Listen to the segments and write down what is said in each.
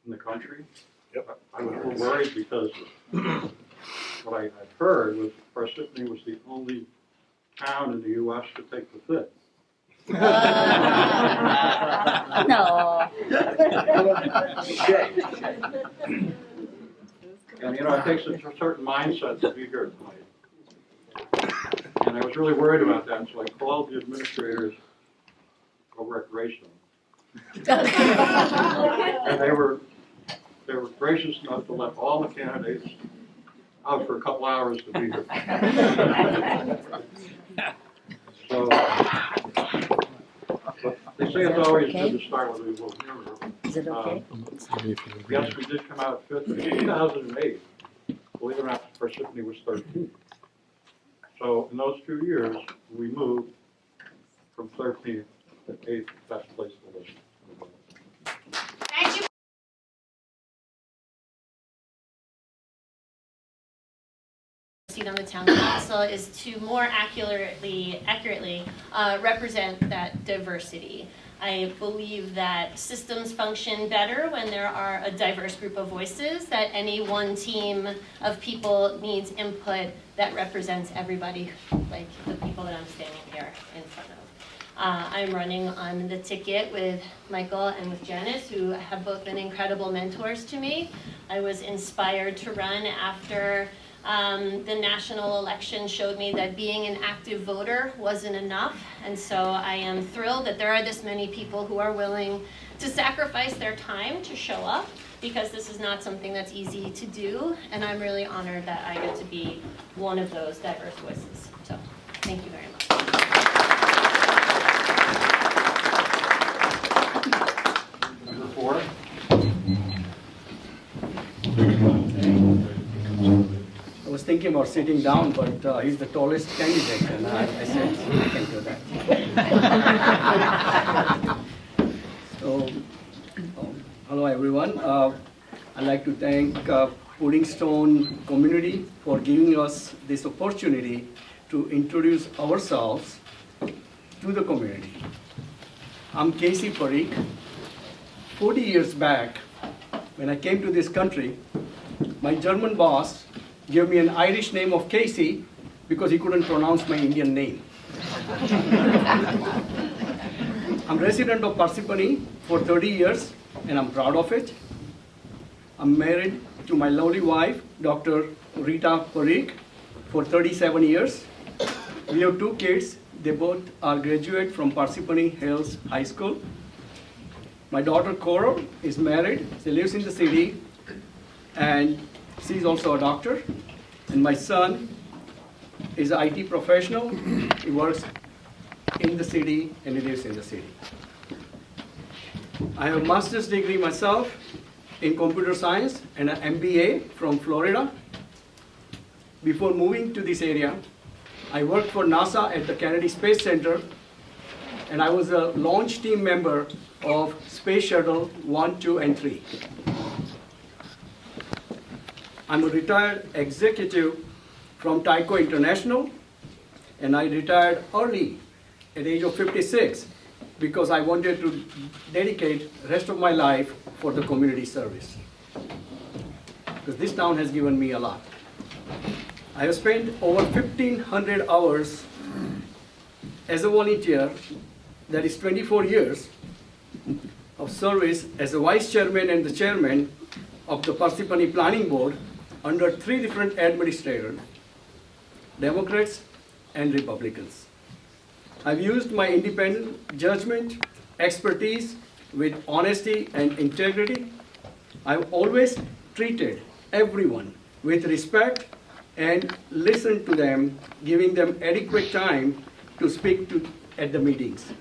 in the country. Yep. I was a little worried because what I had heard was Parsippany was the only town in the U.S. to take the fifth. No. And it takes a certain mindset to be here tonight. And I was really worried about that, so I called the administrators over at Greystone. And they were gracious enough to let all the candidates out for a couple hours to be here. So, but they say it's always good to start with a little humor. Is it okay? Yes, we did come out fifth in 2008. Believe it or not, Parsippany was 13th. So in those 2 years, we moved from 13th to 8th best place to live. Thank you. Seat on the town council is to more accurately represent that diversity. I believe that systems function better when there are a diverse group of voices, that any one team of people needs input that represents everybody, like the people that I'm standing here in front of. I'm running on the ticket with Michael and with Janice, who have both been incredible mentors to me. I was inspired to run after the national election showed me that being an active voter wasn't enough, and so I am thrilled that there are this many people who are willing to sacrifice their time to show up, because this is not something that's easy to do, and I'm really honored that I get to be one of those diverse voices. So, thank you very much. Number 4. I was thinking about sitting down, but he's the tallest candidate, and I said, I can do that. So, hello everyone. I'd like to thank Pudding Stone community for giving us this opportunity to introduce ourselves to the community. I'm Casey Parikh. 40 years back, when I came to this country, my German boss gave me an Irish name of Casey because he couldn't pronounce my Indian name. I'm resident of Parsippany for 30 years, and I'm proud of it. I'm married to my lovely wife, Dr. Rita Parikh, for 37 years. We have 2 kids. They both are graduate from Parsippany Hills High School. My daughter Coral is married. She lives in the city, and she's also a doctor. And my son is an IT professional. He works in the city and he lives in the city. I have a master's degree myself in computer science and an MBA from Florida. Before moving to this area, I worked for NASA at the Kennedy Space Center, and I was a launch team member of Space Shuttle 1, 2, and 3. I'm a retired executive from Tyco International, and I retired early at the age of 56 because I wanted to dedicate the rest of my life for the community service. Because this town has given me a lot. I have spent over 1,500 hours as a volunteer, that is 24 years of service as a vice chairman and the chairman of the Parsippany Planning Board under 3 different administrators, Democrats and Republicans. I've used my independent judgment, expertise with honesty and integrity. I've always treated everyone with respect and listened to them, giving them adequate time to speak at the meetings.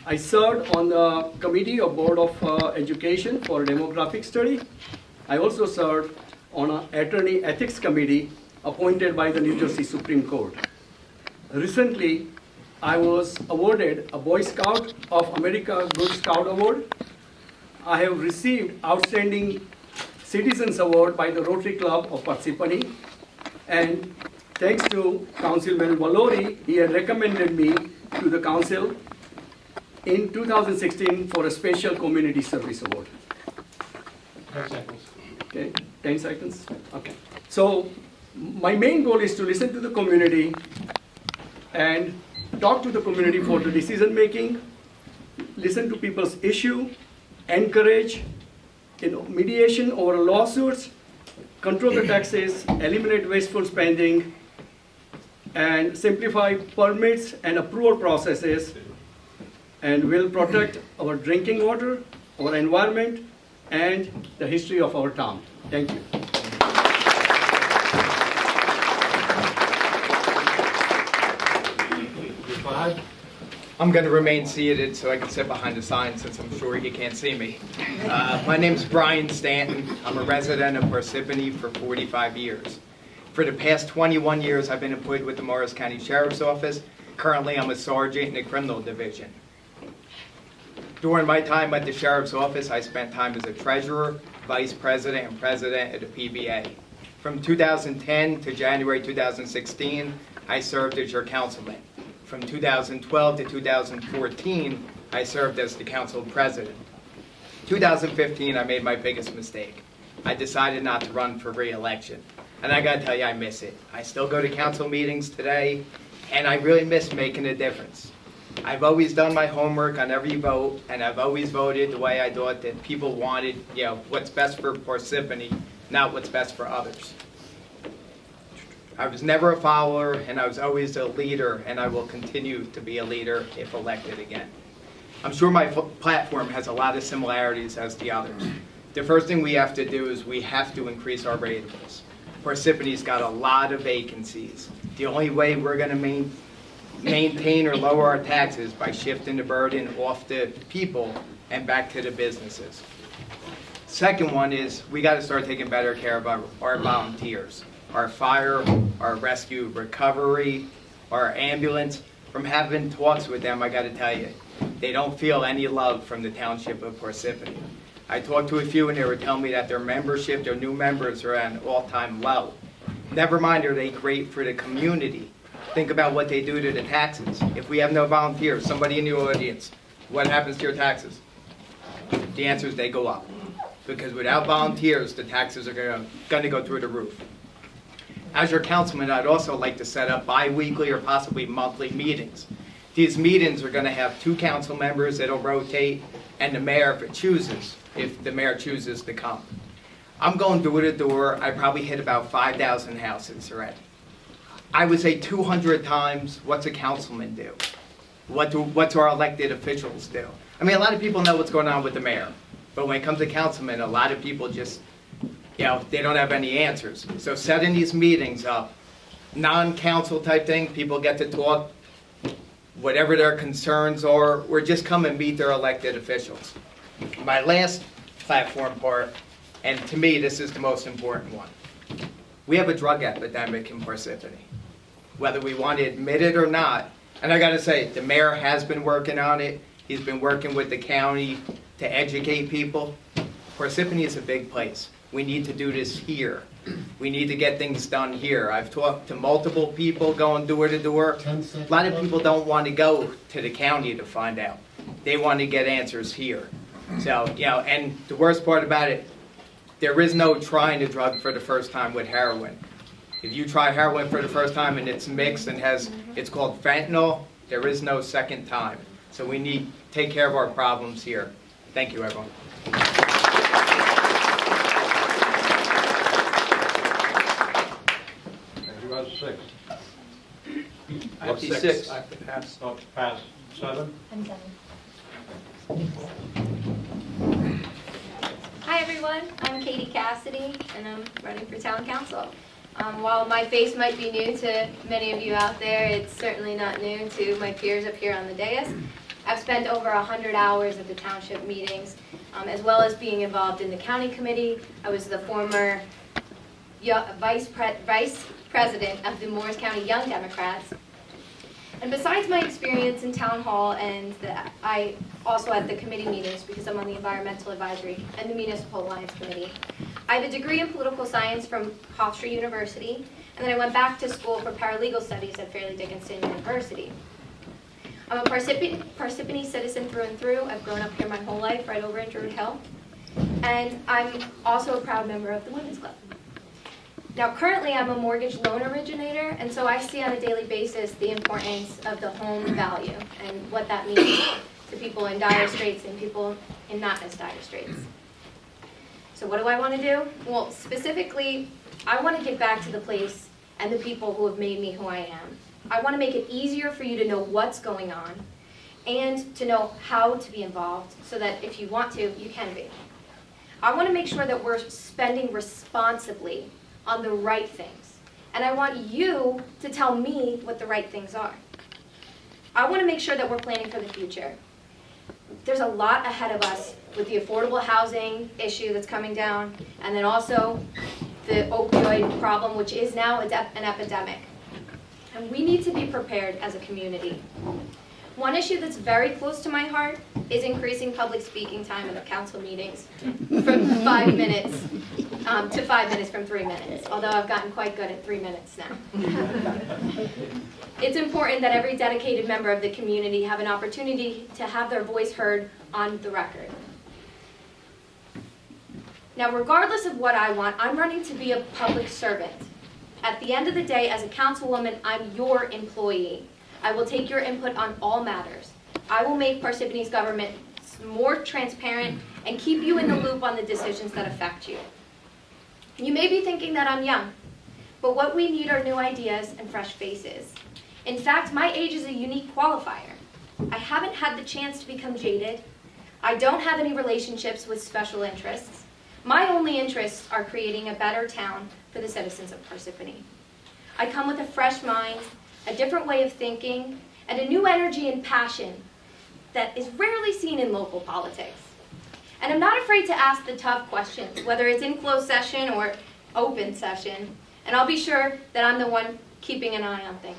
I served on the Committee of Board of Education for Demographic Study. I also served on an Attorney Ethics Committee appointed by the New Jersey Supreme Court. Recently, I was awarded a Boy Scout of America Good Scout Award. I have received Outstanding Citizens Award by the Rotary Club of Parsippany. And thanks to Councilman Valori, he had recommended me to the council in 2016 for a special community service award. 10 seconds. Okay, 10 seconds? Okay. So my main goal is to listen to the community and talk to the community for the decision making, listen to people's issue, encourage mediation over lawsuits, control the taxes, eliminate wasteful spending, and simplify permits and approval processes, and will protect our drinking water, our environment, and the history of our town. Thank you. You're five? I'm going to remain seated so I can sit behind the sign since I'm sure you can't see me. My name's Brian Stanton. I'm a resident of Parsippany for 45 years. For the past 21 years, I've been employed with the Morris County Sheriff's Office. Currently, I'm a sergeant in the criminal division. During my time at the Sheriff's Office, I spent time as a treasurer, vice president, and president of the PBA. From 2010 to January 2016, I served as your councilman. From 2012 to 2014, I served as the council president. 2015, I made my biggest mistake. I decided not to run for re-election. And I gotta tell you, I miss it. I still go to council meetings today, and I really miss making a difference. I've always done my homework on every vote, and I've always voted the way I thought that people wanted, what's best for Parsippany, not what's best for others. I was never a follower, and I was always a leader, and I will continue to be a leader if elected again. I'm sure my platform has a lot of similarities as the others. The first thing we have to do is we have to increase our ratables. Parsippany's got a lot of vacancies. The only way we're going to maintain or lower our taxes by shifting the burden off the people and back to the businesses. Second one is we got to start taking better care of our volunteers. Our fire, our rescue recovery, our ambulance. From having talks with them, I got to tell you, they don't feel any love from the township of Parsippany. I talked to a few and they were telling me that their membership, their new members are at an all-time low. Never mind are they great for the community. Think about what they do to the taxes. If we have no volunteers, somebody in the audience, what happens to your taxes? The answer is they go up. Because without volunteers, the taxes are going to go through the roof. As your councilman, I'd also like to set up bi-weekly or possibly monthly meetings. These meetings are going to have 2 council members that'll rotate, and the mayor if the mayor chooses to come. I'm going door to door. I probably hit about 5,000 houses already. I would say 200 times, what's a councilman do? What do our elected officials do? I mean, a lot of people know what's going on with the mayor, but when it comes to councilmen, a lot of people just, they don't have any answers. So setting these meetings up, non-council type thing, people get to talk, whatever their concerns are, or just come and meet their elected officials. My last platform part, and to me this is the most important one. We have a drug epidemic in Parsippany. Whether we want to admit it or not, and I gotta say, the mayor has been working on it. He's been working with the county to educate people. Parsippany is a big place. We need to do this here. We need to get things done here. I've talked to multiple people going door to door. A lot of people don't want to go to the county to find out. They want to get answers here. So, and the worst part about it, there is no trying a drug for the first time with heroin. If you try heroin for the first time and it's mixed and it's called fentanyl, there is no second time. So we need to take care of our problems here. Thank you, everyone. You got 6. I have 6. I have to pass 7. I'm done. Hi everyone, I'm Katie Cassidy and I'm running for town council. While my face might be new to many of you out there, it's certainly not new to my peers up here on the dais. I've spent over 100 hours at the township meetings, as well as being involved in the county committee. I was the former vice president of the Morris County Young Democrats. And besides my experience in town hall and I also at the committee meetings because I'm on the environmental advisory and the municipal alliance committee. I have a degree in political science from Hofstra University, and then I went back to school for paralegal studies at Fairleigh Dickinson University. I'm a Parsippany citizen through and through. I've grown up here my whole life, right over in Druid Hill. And I'm also a proud member of the Women's Club. Now, currently, I'm a mortgage loan originator, and so I see on a daily basis the importance of the home value and what that means to people in dire straits and people in not as dire straits. So what do I want to do? Well, specifically, I want to give back to the place and the people who have made me who I am. I want to make it easier for you to know what's going on and to know how to be involved so that if you want to, you can be. I want to make sure that we're spending responsibly on the right things. And I want you to tell me what the right things are. I want to make sure that we're planning for the future. There's a lot ahead of us with the affordable housing issue that's coming down, and then also the opioid problem, which is now an epidemic. And we need to be prepared as a community. One issue that's very close to my heart is increasing public speaking time in the council meetings from 5 minutes to 5 minutes from 3 minutes, although I've gotten quite good at 3 minutes now. It's important that every dedicated member of the community have an opportunity to have their voice heard on the record. Now, regardless of what I want, I'm running to be a public servant. At the end of the day, as a councilwoman, I'm your employee. I will take your input on all matters. I will make Parsippany's government more transparent and keep you in the loop on the decisions that affect you. You may be thinking that I'm young, but what we need are new ideas and fresh faces. In fact, my age is a unique qualifier. I haven't had the chance to become jaded. I don't have any relationships with special interests. My only interests are creating a better town for the citizens of Parsippany. I come with a fresh mind, a different way of thinking, and a new energy and passion that is rarely seen in local politics. And I'm not afraid to ask the tough questions, whether it's in closed session or open session, and I'll be sure that I'm the one keeping an eye on things.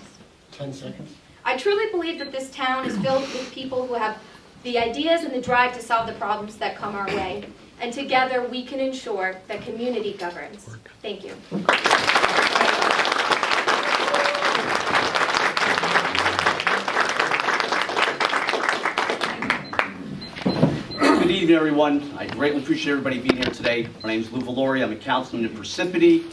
10 seconds. I truly believe that this town is filled with people who have the ideas and the drive to solve the problems that come our way, and together we can ensure that community governs. Thank you. Good evening, everyone. I greatly appreciate everybody being here today. My name is Lou Valori. I'm a councilman in Parsippany.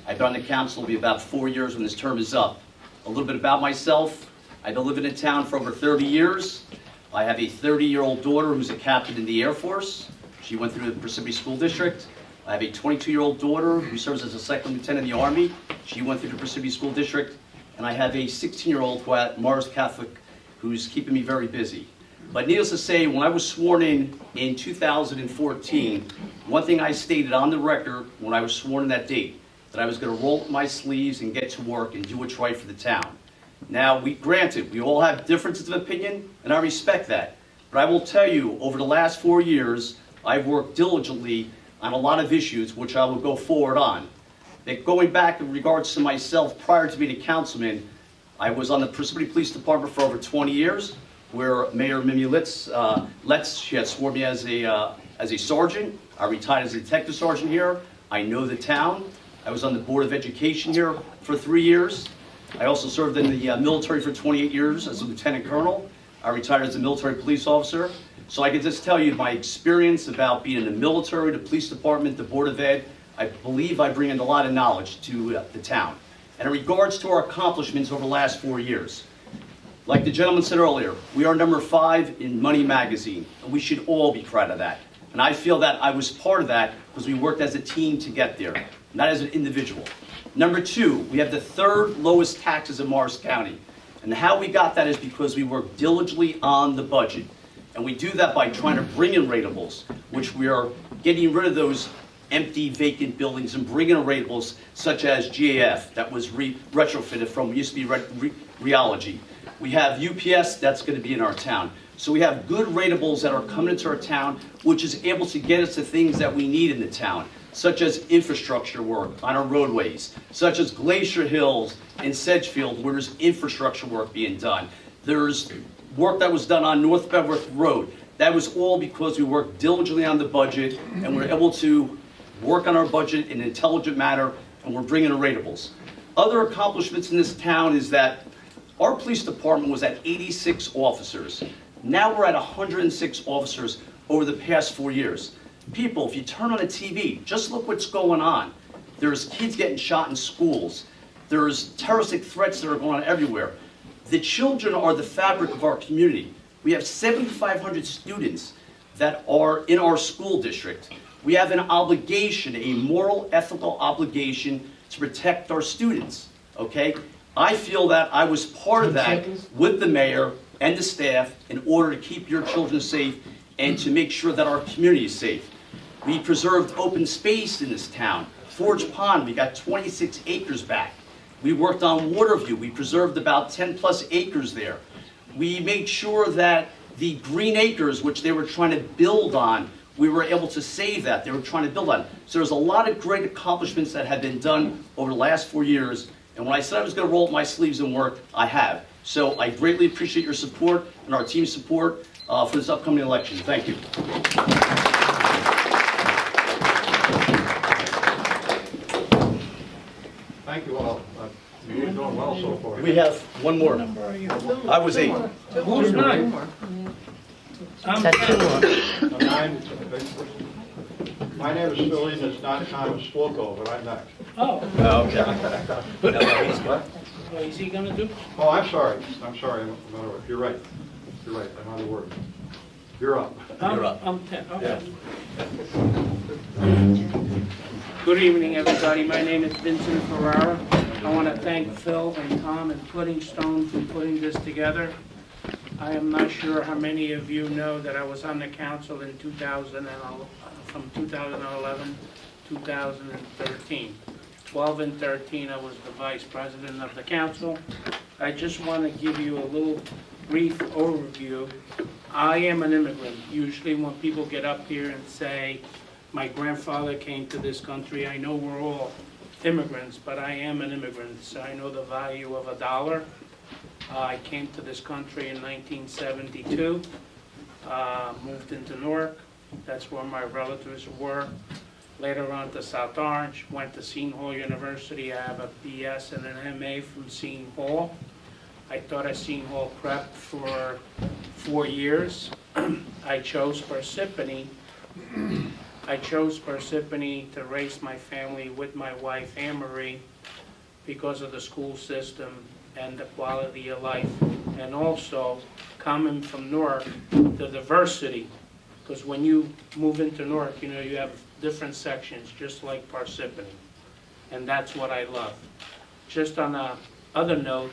I've been on the council, it'll be about 4 years when this term is up. A little bit about myself. I've been living in town for over 30 years. I have a 30-year-old daughter who's a captain in the Air Force. She went through the Parsippany School District. I have a 22-year-old daughter who serves as a second lieutenant in the Army. She went through the Parsippany School District. And I have a 16-year-old who at Mars Catholic who's keeping me very busy. But needless to say, when I was sworn in 2014, one thing I stated on the record when I was sworn in that date, that I was going to roll up my sleeves and get to work and do what's right for the town. Now, granted, we all have differences of opinion, and I respect that. But I will tell you, over the last 4 years, I've worked diligently on a lot of issues, which I will go forward on. Going back in regards to myself, prior to being a councilman, I was on the Parsippany Police Department for over 20 years, where Mayor Mimi Letts, she had sworn me as a sergeant. I retired as a detective sergeant here. I know the town. I was on the Board of Education here for 3 years. I also served in the military for 28 years as a lieutenant colonel. I retired as a military police officer. So I can just tell you my experience about being in the military, the police department, the Board of Ed. I believe I bring in a lot of knowledge to the town. And in regards to our accomplishments over the last 4 years, like the gentleman said earlier, we are number 5 in Money Magazine, and we should all be proud of that. And I feel that I was part of that because we worked as a team to get there, not as an individual. Number 2, we have the 3rd lowest taxes in Morris County. And how we got that is because we worked diligently on the budget. And we do that by trying to bring in ratables, which we are getting rid of those empty, vacant buildings and bringing in ratables such as GAF that was retrofitted from, used to be Rheology. We have UPS that's going to be in our town. So we have good ratables that are coming into our town, which is able to get us the things that we need in the town, such as infrastructure work on our roadways, such as Glacier Hills and Sedgefield, where there's infrastructure work being done. There's work that was done on North Bedworth Road. That was all because we worked diligently on the budget, and we're able to work on our budget in an intelligent manner, and we're bringing in ratables. Other accomplishments in this town is that Our police department was at 86 officers. Now we're at 106 officers over the past 4 years. People, if you turn on the TV, just look what's going on. There's kids getting shot in schools. There's terroristic threats that are going on everywhere. The children are the fabric of our community. We have 7,500 students that are in our school district. We have an obligation, a moral, ethical obligation to protect our students, okay? I feel that I was part of that with the mayor and the staff in order to keep your children safe and to make sure that our community is safe. We preserved open space in this town. Forge Pond, we got 26 acres back. We worked on Waterview. We preserved about 10 plus acres there. We made sure that the green acres, which they were trying to build on, we were able to save that. They were trying to build on. So there's a lot of great accomplishments that have been done over the last 4 years. And when I said I was going to roll up my sleeves and work, I have. So I greatly appreciate your support and our team's support for this upcoming election. Thank you. Thank you all. You're doing well so far. We have one more. I was 8. Who's nine? I'm That's 10. My name is Philly, and it's not Thomas Floko, but I'm next. Oh, Okay. what is he gonna do? Oh, I'm sorry. You're right. You're right. I'm out of word. You're up. You're up. I'm 10, okay. Good evening, everybody. My name is Vincent Ferrara. I want to thank Phil and Tom and Pudding Stone for putting this together. I am not sure how many of you know that I was on the council in 2011, from 2011 to 2013. 12 and 13, I was the vice president of the council. I just want to give you a little brief overview. I am an immigrant. Usually when people get up here and say, my grandfather came to this country, I know we're all immigrants, but I am an immigrant, so I know the value of a dollar. I came to this country in 1972, moved into Newark. That's where my relatives were. Later on to South Orange, went to Seton Hall University. I have a BS and an MA from Seton Hall. I taught at Seton Hall Prep for 4 years. I chose Parsippany. To raise my family with my wife, Anne-Marie, because of the school system and the quality of life. And also, coming from Newark, the diversity. Because when you move into Newark, you have different sections, just like Parsippany. And that's what I love. Just on a other note,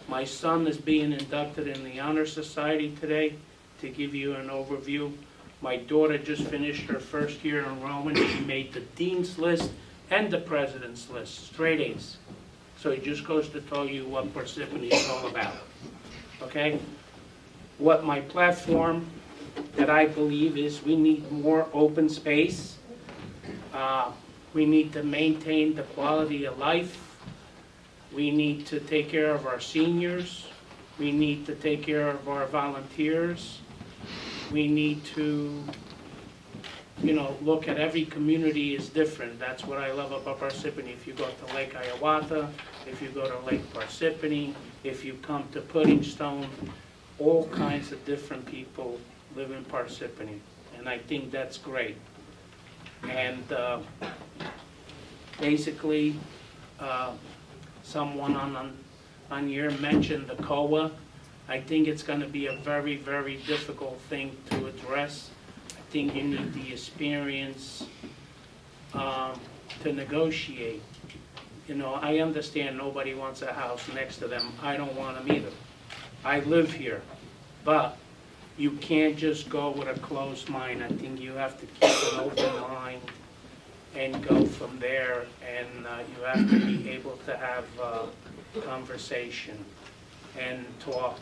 my son is being inducted in the Honor Society today. To give you an overview, my daughter just finished her first year enrollment. She made the dean's list and the president's list, straight A's. So it just goes to tell you what Parsippany is all about. Okay? What my platform that I believe is we need more open space. We need to maintain the quality of life. We need to take care of our seniors. We need to take care of our volunteers. We need to, look at every community is different. That's what I love about Parsippany. If you go to Lake Hiawatha, if you go to Lake Parsippany, if you come to Pudding Stone, all kinds of different people live in Parsippany. And I think that's great. And basically, someone on here mentioned the COA. I think it's going to be a very, very difficult thing to address. I think you need the experience to negotiate. I understand nobody wants a house next to them. I don't want them either. I live here. But you can't just go with a closed mind. I think you have to keep an open mind and go from there. And you have to be able to have conversation and talk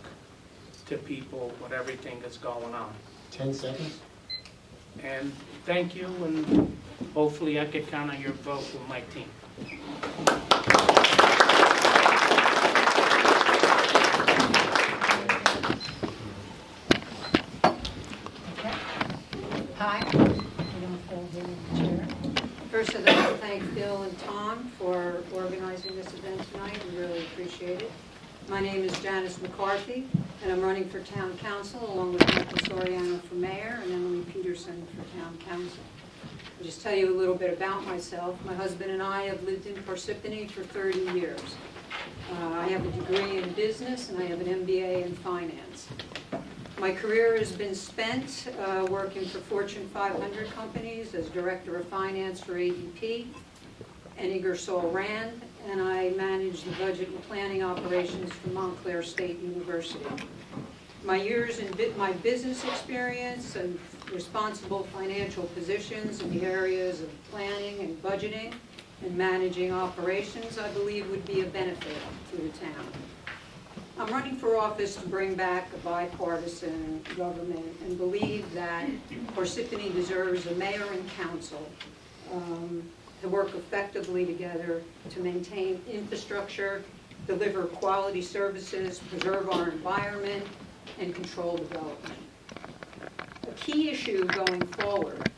to people with everything that's going on. 10 seconds. And thank you, and hopefully I can count on your vote with my team. Hi. First, I'd like to thank Bill and Tom for organizing this event tonight. We really appreciate it. My name is Janice McCarthy, and I'm running for Town Council along with Michael Soriano for Mayor and Emily Peterson for Town Council. I'll just tell you a little bit about myself. My husband and I have lived in Parsippany for 30 years. I have a degree in business and I have an MBA in finance. My career has been spent working for Fortune 500 companies as Director of Finance for ADP and Ingersoll Rand, and I manage the budget and planning operations for Montclair State University. My years in my business experience and responsible financial positions in the areas of planning and budgeting and managing operations, I believe would be a benefit to the town. I'm running for office to bring back a bipartisan government and believe that Parsippany deserves a mayor and council to work effectively together to maintain infrastructure, deliver quality services, preserve our environment, and control development. A key issue going forward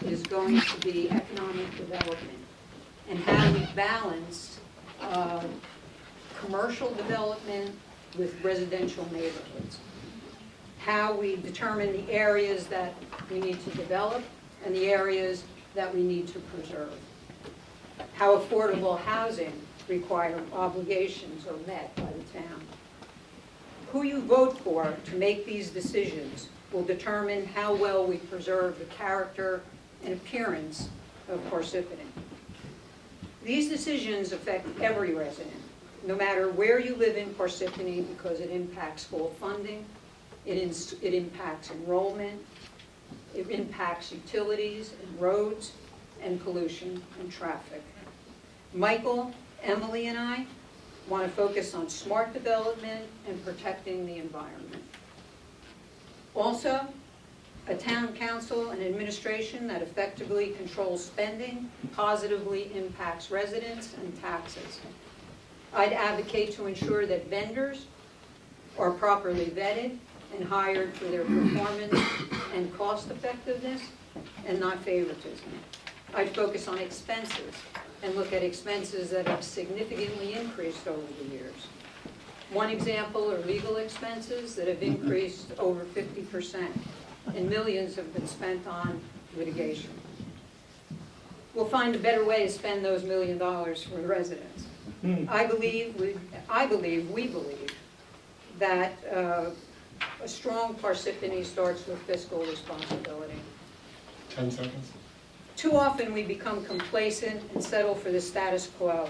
is going to be economic development and how we balance commercial development with residential neighborhoods. How we determine the areas that we need to develop and the areas that we need to preserve. How affordable housing required obligations are met by the town. Who you vote for to make these decisions will determine how well we preserve the character and appearance of Parsippany. These decisions affect every resident, no matter where you live in Parsippany, because it impacts school funding, it impacts enrollment, it impacts utilities and roads and pollution and traffic. Michael, Emily, and I want to focus on smart development and protecting the environment. Also, a town council and administration that effectively controls spending positively impacts residents and taxes. I'd advocate to ensure that vendors are properly vetted and hired for their performance and cost effectiveness and not favoritism. I'd focus on expenses and look at expenses that have significantly increased over the years. One example are legal expenses that have increased over 50%, and millions have been spent on litigation. We'll find a better way to spend those $1 million for the residents. We believe that a strong Parsippany starts with fiscal responsibility. 10 seconds. Too often we become complacent and settle for the status quo,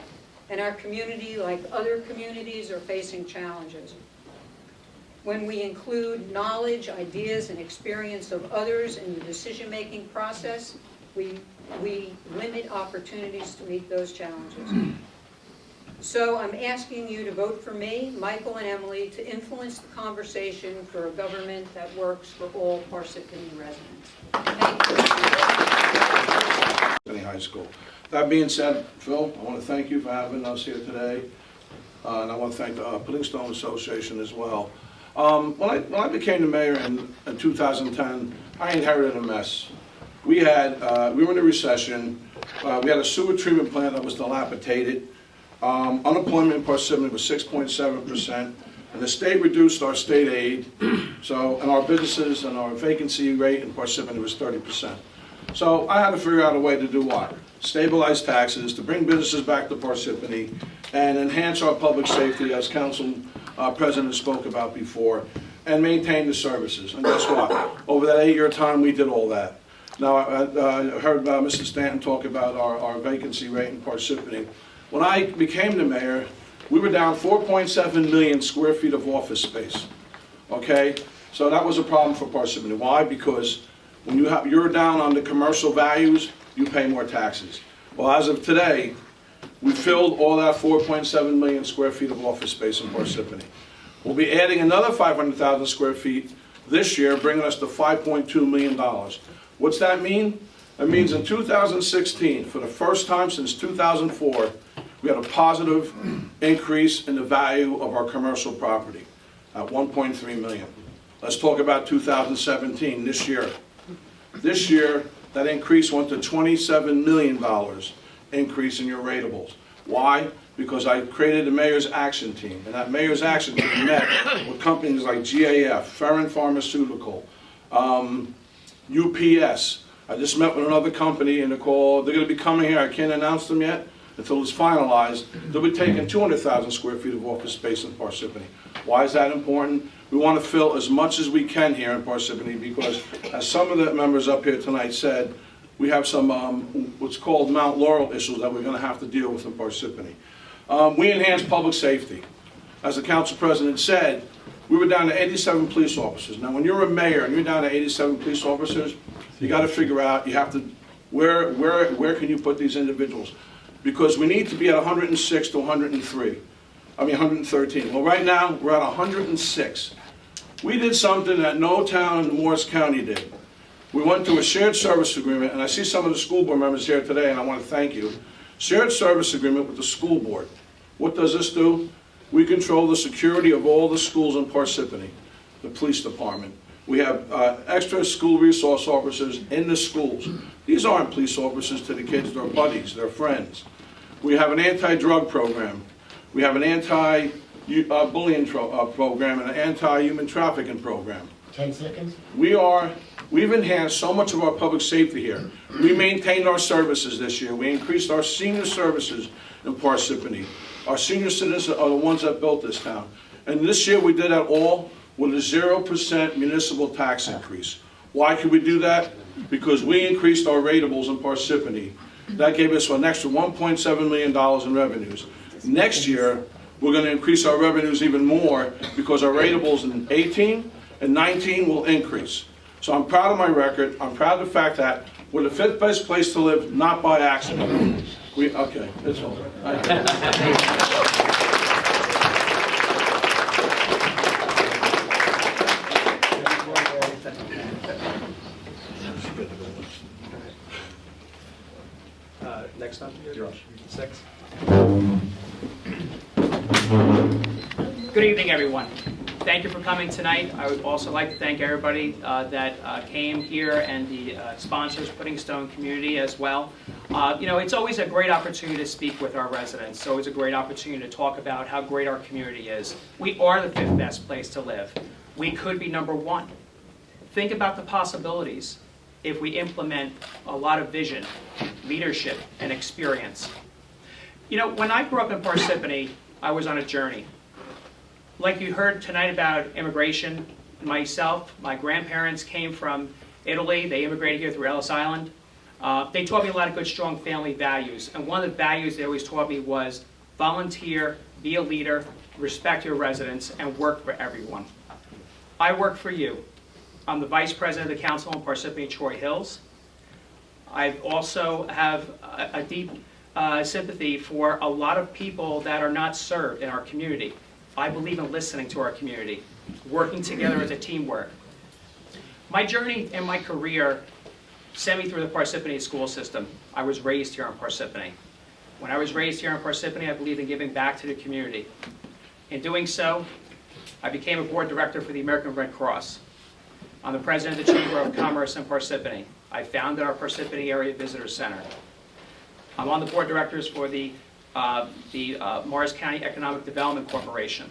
and our community, like other communities, are facing challenges. When we include knowledge, ideas, and experience of others in the decision-making process, we limit opportunities to meet those challenges. So I'm asking you to vote for me, Michael, and Emily to influence the conversation for a government that works for all Parsippany residents. Thank you. High School. That being said, Phil, I want to thank you for having us here today, and I want to thank the Puddingstone Association as well. When I became the mayor in 2010, I inherited a mess. We were in a recession. We had a sewer treatment plant that was dilapidated. Unemployment in Parsippany was 6.7%, and the state reduced our state aid, and our businesses and our vacancy rate in Parsippany was 30%. So I had to figure out a way to do what? Stabilize taxes, to bring businesses back to Parsippany, and enhance our public safety, as Council President spoke about before, and maintain the services. And guess what? Over that 8-year time, we did all that. Now, I heard Mr. Stanton talk about our vacancy rate in Parsippany. When I became the mayor, we were down 4.7 million square feet of office space. Okay? So that was a problem for Parsippany. Why? Because when you're down on the commercial values, you pay more taxes. Well, as of today, we filled all that 4.7 million square feet of office space in Parsippany. We'll be adding another 500,000 square feet this year, bringing us to $5.2 million. What's that mean? It means in 2016, for the first time since 2004, we had a positive increase in the value of our commercial property at 1.3 million. Let's talk about 2017, this year. This year, that increase went to $27 million increase in your ratables. Why? Because I created the Mayor's Action Team, and that Mayor's Action Team met with companies like GAF, Ferrin Pharmaceutical, UPS. I just met with another company, and they're going to be coming here. I can't announce them yet until it's finalized. They'll be taking 200,000 square feet of office space in Parsippany. Why is that important? We want to fill as much as we can here in Parsippany because, as some of the members up here tonight said, we have some what's called Mount Laurel issues that we're going to have to deal with in Parsippany. We enhance public safety. As the council president said, we were down to 87 police officers. Now, when you're a mayor and you're down to 87 police officers, you got to figure out, you have to, where can you put these individuals? Because we need to be at 106 to 113. Well, right now, we're at 106. We did something that no town in Morris County did. We went to a shared service agreement, and I see some of the school board members here today, and I want to thank you. Shared service agreement with the school board. What does this do? We control the security of all the schools in Parsippany, the police department. We have extra school resource officers in the schools. These aren't police officers to the kids, they're buddies, they're friends. We have an anti-drug program. We have an anti-bullying program and an anti-human trafficking program. 10 seconds. We've enhanced so much of our public safety here. We maintained our services this year. We increased our senior services in Parsippany. Our senior citizens are the ones that built this town. And this year we did that all with a 0% municipal tax increase. Why could we do that? Because we increased our ratables in Parsippany. That gave us an extra $1.7 million in revenues. Next year, we're going to increase our revenues even more because our ratables in 18 and 19 will increase. So I'm proud of my record. I'm proud of the fact that we're the 5th best place to live, not by accident. Okay, that's all. Next time, you're on 6. Good evening, everyone. Thank you for coming tonight. I would also like to thank everybody that came here and the sponsors, Pudding Stone community as well. You know, it's always a great opportunity to speak with our residents. It's always a great opportunity to talk about how great our community is. We are the 5th best place to live. We could be number 1. Think about the possibilities if we implement a lot of vision, leadership, and experience. You know, when I grew up in Parsippany, I was on a journey. Like you heard tonight about immigration, myself, my grandparents came from Italy. They immigrated here through Ellis Island. They taught me a lot of good, strong family values. And one of the values they always taught me was volunteer, be a leader, respect your residents, and work for everyone. I work for you. I'm the Vice President of the Council in Parsippany Troy Hills. I also have a deep sympathy for a lot of people that are not served in our community. I believe in listening to our community, working together as a teamwork. My journey and my career sent me through the Parsippany school system. I was raised here in Parsippany. When I was raised here in Parsippany, I believed in giving back to the community. In doing so, I became a board director for the American Red Cross. I'm the president of the Chamber of Commerce in Parsippany. I founded our Parsippany Area Visitor Center. I'm on the board of directors for the Morris County Economic Development Corporation,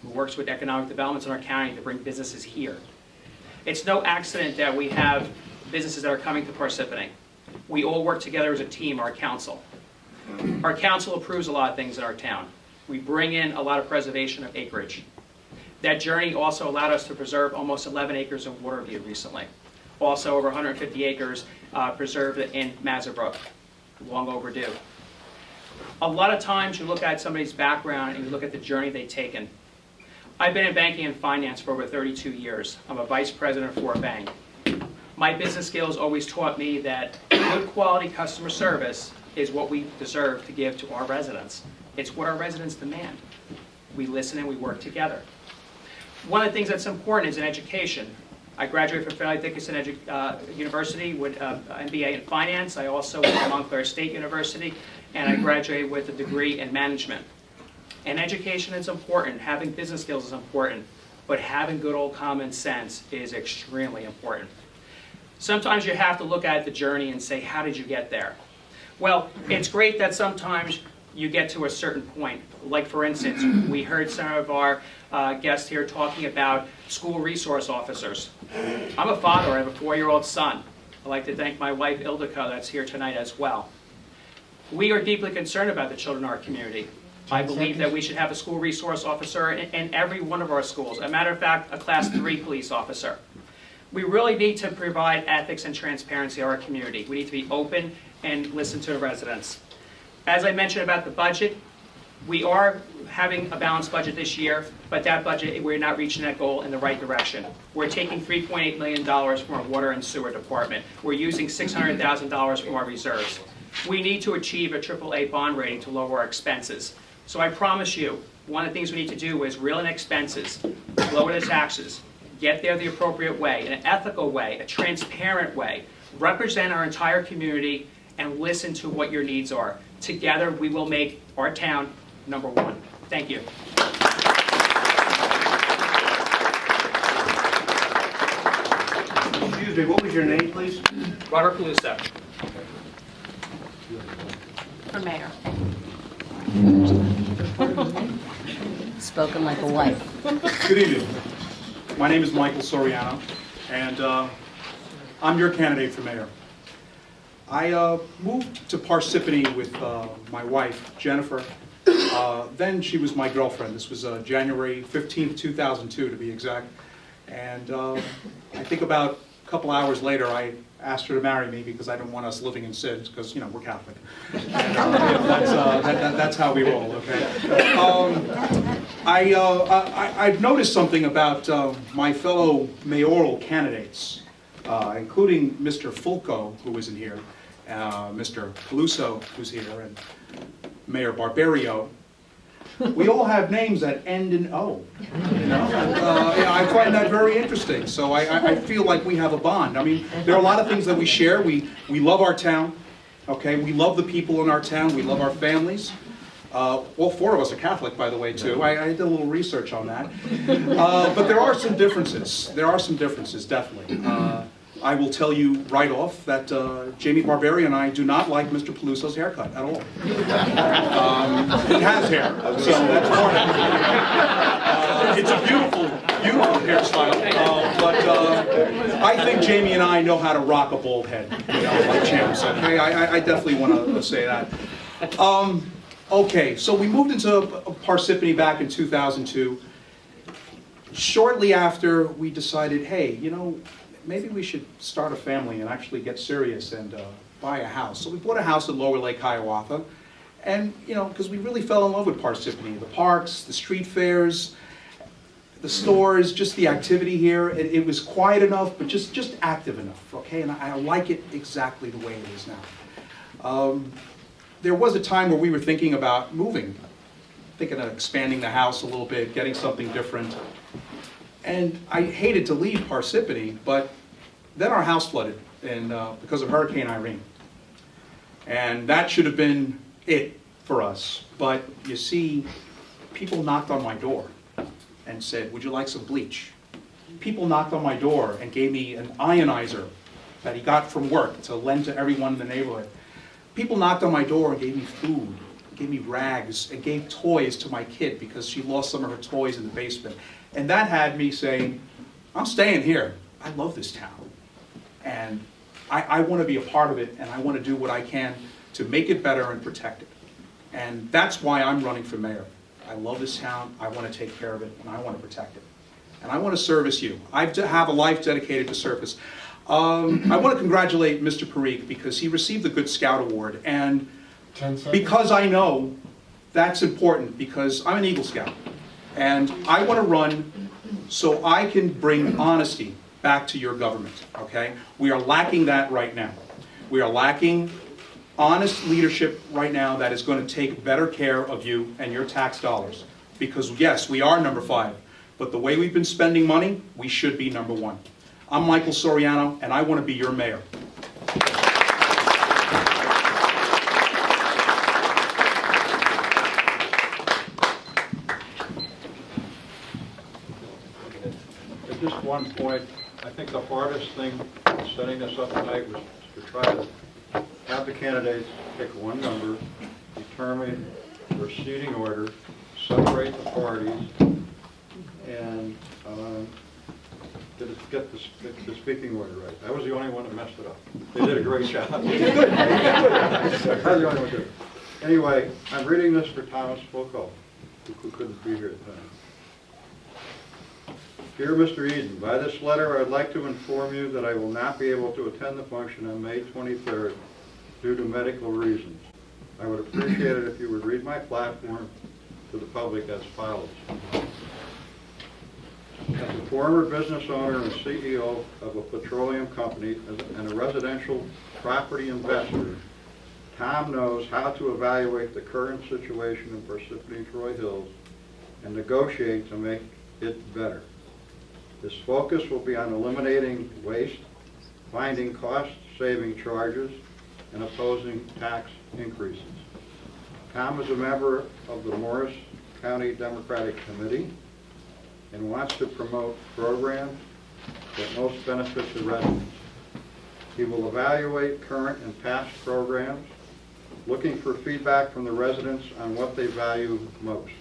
who works with economic developments in our county to bring businesses here. It's no accident that we have businesses that are coming to Parsippany. We all work together as a team, our council. Our council approves a lot of things in our town. We bring in a lot of preservation of acreage. That journey also allowed us to preserve almost 11 acres in Waterview recently. Also over 150 acres preserved in Mazabrook, long overdue. A lot of times you look at somebody's background and you look at the journey they've taken. I've been in banking and finance for over 32 years. I'm a vice president for a bank. My business skills always taught me that good quality customer service is what we deserve to give to our residents. It's what our residents demand. We listen and we work together. One of the things that's important is in education. I graduated from Fairleigh Dickinson University with an MBA in finance. I also went to Montclair State University, and I graduated with a degree in management. And education is important. Having business skills is important, but having good old common sense is extremely important. Sometimes you have to look at the journey and say, how did you get there? Well, it's great that sometimes you get to a certain point. Like for instance, we heard some of our guests here talking about school resource officers. I'm a father, I have a 4-year-old son. I'd like to thank my wife Ildiko that's here tonight as well. We are deeply concerned about the children in our community. I believe that we should have a school resource officer in every one of our schools. A matter of fact, a class 3 police officer. We really need to provide ethics and transparency in our community. We need to be open and listen to the residents. As I mentioned about the budget, we are having a balanced budget this year, but that budget, we're not reaching that goal in the right direction. We're taking $3.8 million from our water and sewer department. We're using $600,000 from our reserves. We need to achieve a AAA bond rating to lower our expenses. So I promise you, one of the things we need to do is reel in expenses, lower the taxes, get there the appropriate way, in an ethical way, a transparent way, represent our entire community, and listen to what your needs are. Together, we will make our town number 1. Thank you. Excuse me, what was your name, please? Robert Paluso. For mayor. Spoken like a wife. Good evening. My name is Michael Soriano, and I'm your candidate for mayor. I moved to Parsippany with my wife, Jennifer. Then she was my girlfriend. This was January 15th, 2002 to be exact. And I think about a couple hours later, I asked her to marry me because I didn't want us living in sins, because, you know, we're Catholic. And, that's how we roll, okay? I've noticed something about my fellow mayoral candidates, including Mr. Fulco, who isn't here, Mr. Paluso, who's here, and Mayor Barbario. We all have names that end in O, you know? I find that very interesting, so I feel like we have a bond. I mean, there are a lot of things that we share. We love our town, okay? We love the people in our town. We love our families. All 4 of us are Catholic, by the way, too. I did a little research on that. But there are some differences. There are some differences, definitely. I will tell you right off that Jamie Barbario and I do not like Mr. Paluso's haircut at all. He has hair, so that's part of it. It's a beautiful, beautiful hairstyle, but I think Jamie and I know how to rock a bald head, you know, like champs, okay? I definitely want to say that. Okay, so we moved into Parsippany back in 2002. Shortly after, we decided, hey, you know, maybe we should start a family and actually get serious and buy a house. So we bought a house in Lower Lake Hiawatha, and, you know, because we really fell in love with Parsippany. The parks, the street fairs, the stores, just the activity here. It was quiet enough, but just active enough, okay? And I like it exactly the way it is now. There was a time where we were thinking about moving, thinking of expanding the house a little bit, getting something different. And I hated to leave Parsippany, but then our house flooded because of Hurricane Irene. And that should have been it for us. But you see, people knocked on my door and said, would you like some bleach? People knocked on my door and gave me an ionizer that he got from work to lend to everyone in the neighborhood. People knocked on my door and gave me food, gave me rags, and gave toys to my kid because she lost some of her toys in the basement. And that had me saying, I'm staying here. I love this town. And I want to be a part of it, and I want to do what I can to make it better and protect it. And that's why I'm running for mayor. I love this town, I want to take care of it, and I want to protect it. And I want to service you. I have a life dedicated to service. I want to congratulate Mr. Parikh because he received the Good Scout Award. And because I know that's important, because I'm an Eagle Scout. And I want to run so I can bring honesty back to your government, okay? We are lacking that right now. We are lacking honest leadership right now that is going to take better care of you and your tax dollars. Because yes, we are number 5, but the way we've been spending money, we should be number 1. I'm Michael Soriano, and I want to be your mayor. At this one point, I think the hardest thing setting this up tonight was to try to have the candidates pick one number, determine or seating order, separate the parties, and get the speaking order right. I was the only one that messed it up. They did a great job. I was the only one that did it. Anyway, I'm reading this for Thomas Fulco, who couldn't be here tonight. Dear Mr. Eden, by this letter I'd like to inform you that I will not be able to attend the function on May 23rd due to medical reasons. I would appreciate it if you would read my platform to the public as follows. As a former business owner and CEO of a petroleum company and a residential property investor, Tom knows how to evaluate the current situation in Parsippany Troy Hills and negotiate to make it better. His focus will be on eliminating waste, finding cost-saving charges, and opposing tax increases. Tom is a member of the Morris County Democratic Committee and wants to promote programs that most benefit the residents. He will evaluate current and past programs, looking for feedback from the residents on what they value most.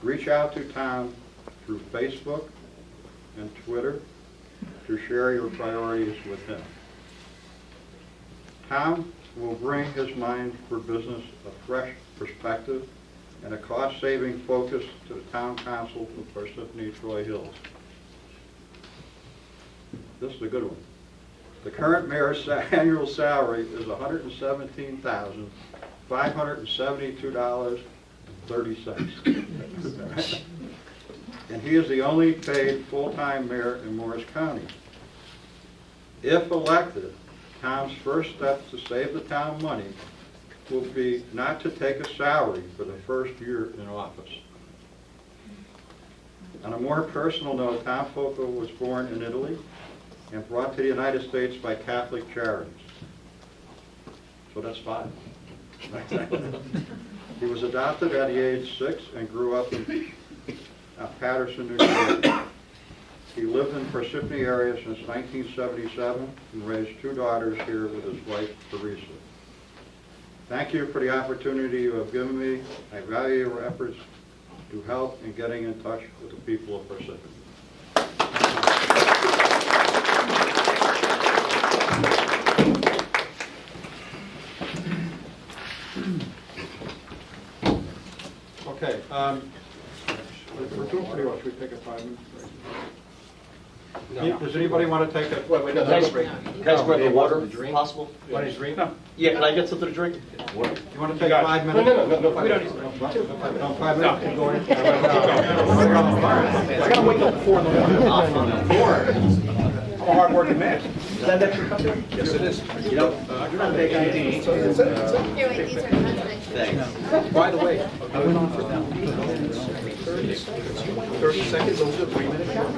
Reach out to Tom through Facebook and Twitter to share your priorities with him. Tom will bring his mind for business a fresh perspective and a cost-saving focus to the Town Council of Parsippany Troy Hills. This is a good one. The current mayor's annual salary is $117,572.30. And he is the only paid full-time mayor in Morris County. If elected, Tom's first step to save the town money will be not to take a salary for the first year in office. On a more personal note, Tom Fulco was born in Italy and brought to the United States by Catholic Charities. So that's 5. He was adopted at the age 6 and grew up in Patterson, New York. He lived in the Parsippany area since 1977 and raised 2 daughters here with his wife, Teresa. Thank you for the opportunity you have given me. I value your efforts to help in getting in touch with the people of Parsippany. Okay, we're doing pretty well. Should we take a 5-minute break? Does anybody want to take a... Wait, no, can I grab the water, if possible? Want to drink? Yeah, can I get something to drink? Water. You want to take 5 minutes? No, We don't need to. No, 5 minutes? I gotta wake up at 4 in the morning. 4? I'm a hard-working man. Is that an extra cup there? Yes, it is. You know, Here, wait, these are thanks. By the way, I went on for 30 seconds over the 3-minute count.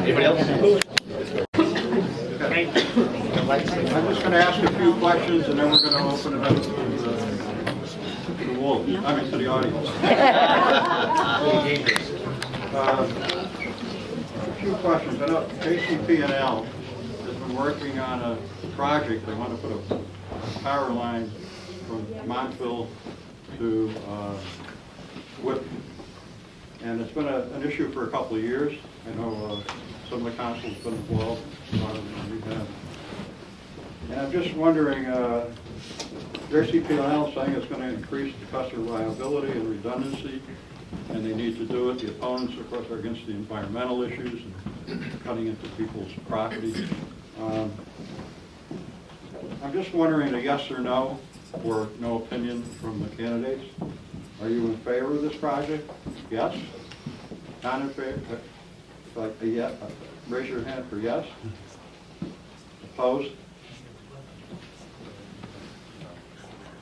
Anybody else? I'm just going to ask a few questions, and then we're going to open it up to the wolves. I mean, to the audience. A few questions. I know JCP&L has been working on a project. They want to put a power line from Montville to Whitman. And it's been an issue for a couple of years. I know some of the council's been involved. And I'm just wondering, JCP&L saying it's going to increase the customer reliability and redundancy, and they need to do it. The opponents, of course, are against the environmental issues and cutting into people's property. I'm just wondering a yes or no, or no opinion from the candidates. Are you in favor of this project? Yes? Not in favor? Like a yes? Raise your hand for yes. Opposed?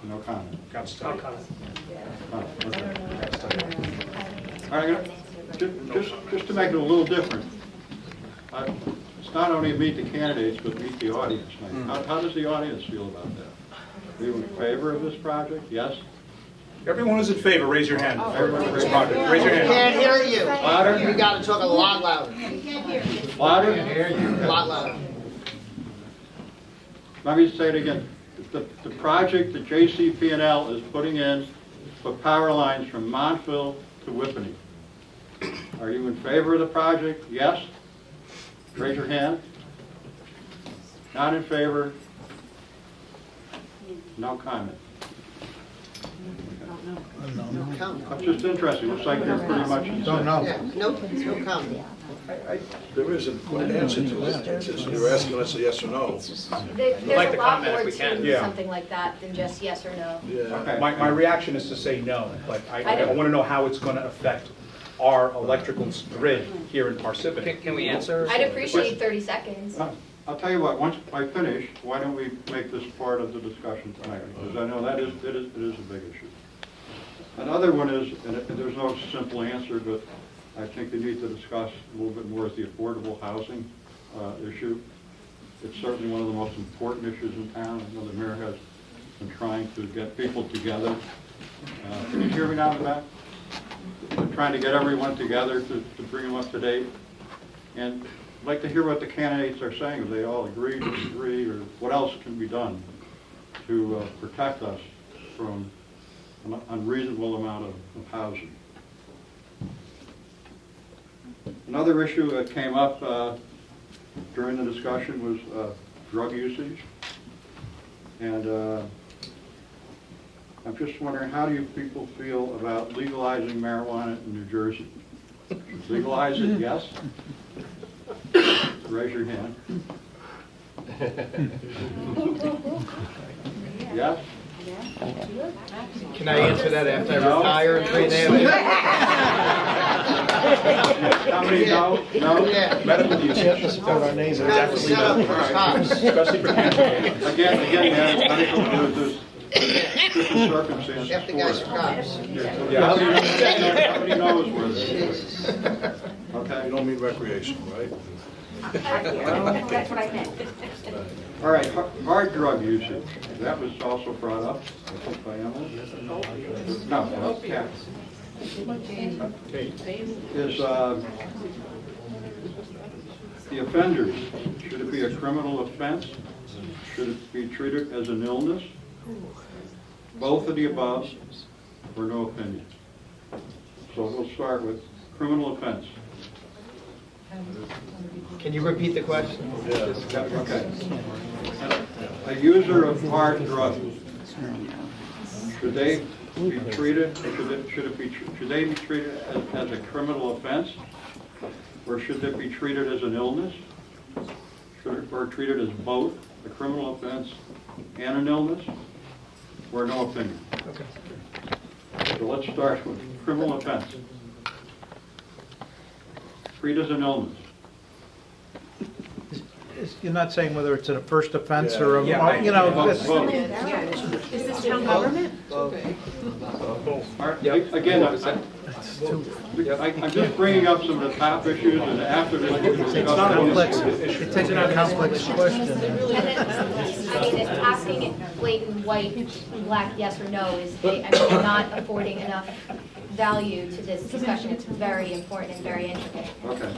No comment. Got stuck. Oh, okay. All right, just to make it a little different, it's not only meet the candidates, but meet the audience. How does the audience feel about that? Are you in favor of this project? Yes? Everyone who's in favor, raise your hand. Everyone, raise your hand. Can't hear you. Louder? You gotta talk a lot louder. Louder? A lot louder. Let me say it again. The project that JCP&L is putting in for power lines from Montville to Whippany. Are you in favor of the project? Yes? Raise your hand. Not in favor? No comment. No comment. That's just interesting. Looks like you're pretty much. Yeah, no comment. There is a quick answer to it. It's just you're asking us a yes or no. There's like a to lot comment if more we can. to Yeah. something like that than just yes or no. Yeah. Okay. My reaction is to say no, but I want to know how it's going to affect our electrical grid here in Parsippany. Can we answer? I'd appreciate 30 seconds. I'll tell you what, once I finish, why don't we make this part of the discussion tonight? Because I know that it is a big issue. Another one is, and there's no simple answer, but I think we need to discuss a little bit more, is the affordable housing issue. It's certainly one of the most important issues in town. I know the mayor has been trying to get people together. Can you hear me now in the back? We're trying to get everyone together to bring them up to date. And I'd like to hear what the candidates are saying, if they all agree, disagree, or what else can be done to protect us from an unreasonable amount of housing. Another issue that came up during the discussion was drug usage. And I'm just wondering, how do you people feel about legalizing marijuana in New Jersey? Legalize it, yes? Raise your hand. Yes? Can I answer that after I retire in 3.5 years? How many no? No? Medical usage. Set up for cops. Especially for cancer. Again, man, there's different circumstances Half the for guys it. are cops. How many knows where this is? You Okay. don't mean recreational, right? That's what I meant. All right, hard drug usage. That was also brought up, I think, by Emily. No, that was Kathy. Is the offenders, should it be a criminal offense? Should it be treated as an illness? Both of the above, or no opinion? So we'll start with criminal offense. Can you repeat the question? Okay. A user of hard drugs, should they be treated, should they be treated as a criminal offense? Or should they be treated as an illness? Or treated as both, a criminal offense and an illness? Or no opinion? Okay. So let's start with criminal offense. Treat as an illness. You're not saying whether it's a first offense or a, Yeah. you know, Both. this- Both. Is this town government? All right, again, I'm just bringing up some of the top issues, and after this, we can it's not complex, discuss. it's not a complex question. And then, I mean, if asking it blatant white, black, yes or no is, I mean, not affording enough value to this discussion. It's very important and very intricate. Okay.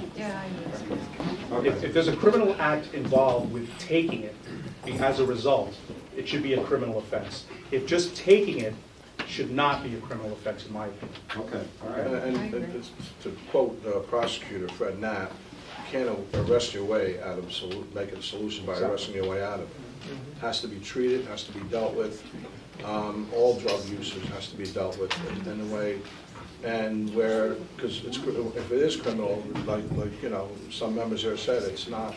If there's a criminal act involved with taking it as a result, it should be a criminal offense. If just taking it should not be a criminal offense, in my opinion. Okay, all right. And to quote Prosecutor Fred Knapp, you can't arrest your way out of, making a solution by arresting your way out of it. Has to be treated, has to be dealt with. All drug usage has to be dealt with in a way, and where, because if it is criminal, like you know, some members here said, it's not.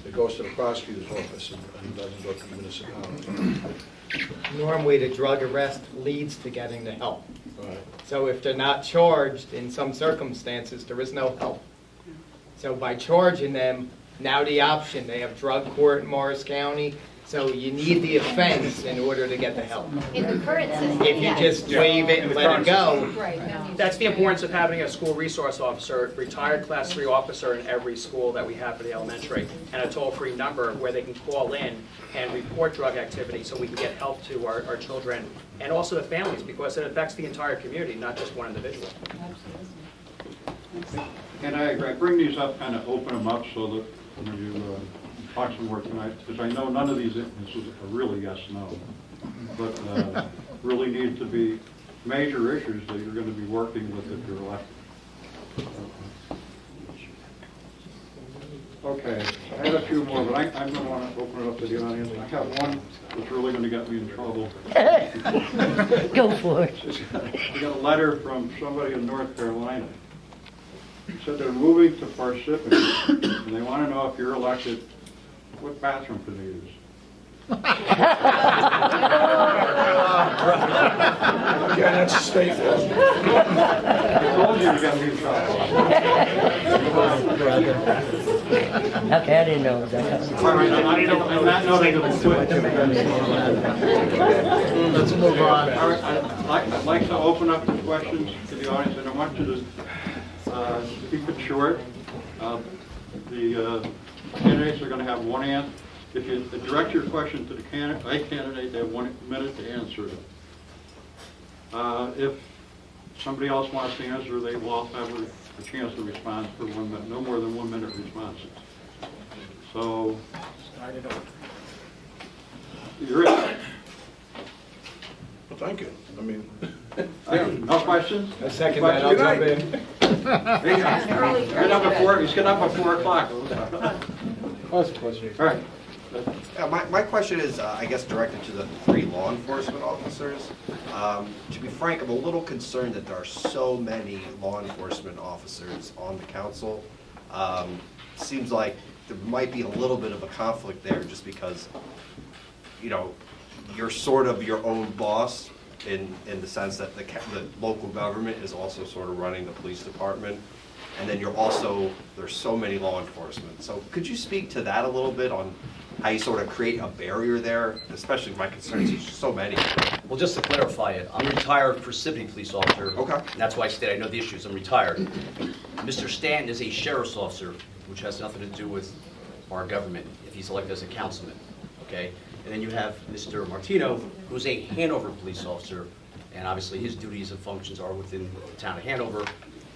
It goes to the prosecutor's office and doesn't go to the municipality. Normally, the drug arrest leads to getting the help. Right. So if they're not charged, in some circumstances, there is no help. So by charging them, now the option, they have drug court in Morris County, so you need the offense in order to get the help. In the current system, If you yes. just waive it and let it go, Right. That's the importance of having a school resource officer, retired class 3 officer in every school that we have for the elementary, and a toll-free number where they can call in and report drug activity so we can get help to our children and also the families, because it affects the entire community, not just one individual. And I bring these up, kind of open them up so that when you talk some more tonight, because I know none of these instances are really yes, no, but really need to be major issues that you're going to be working with if you're elected. Okay, I have a few more, but I'm going to want to open it up to the audience. I have one that's really going to get me in trouble. Go for it. We got a letter from somebody in North Carolina. He said they're moving to Parsippany, and they want to know if you're elected, what bathroom can they use? Again, that's a state law. I told you you got me in trouble. Okay, I didn't know that. All right, I'm not noting the quit. Let's move on. All right, I'd like to open up the questions to the audience, and I want you to keep it short. The candidates are going to have one answer. If you direct your question to the candidate, they have 1 minute to answer it. If somebody else wants to answer, they will also have a chance to respond for 1 minute, no more than 1 minute responses. So, you're it. Well, thank you. I mean, No questions? I second that, I'll jump in. He's getting up at 4 o'clock. All right. My question is, I guess, directed to the 3 law enforcement officers. To be frank, I'm a little concerned that there are so many law enforcement officers on the council. Seems like there might be a little bit of a conflict there, just because, you know, you're sort of your own boss in the sense that the local government is also sort of running the police department. And then you're also, there's so many law enforcement. So could you speak to that a little bit on how you sort of create a barrier there, especially my concerns, there's so many. Well, just to clarify it, I'm a retired Parsippany police officer. Okay. And that's why I said I know the issues, I'm retired. Mr. Stanton is a sheriff's officer, which has nothing to do with our government, if he's elected as a councilman, okay? And then you have Mr. Martino, who's a Hanover police officer, and obviously his duties and functions are within the town of Hanover.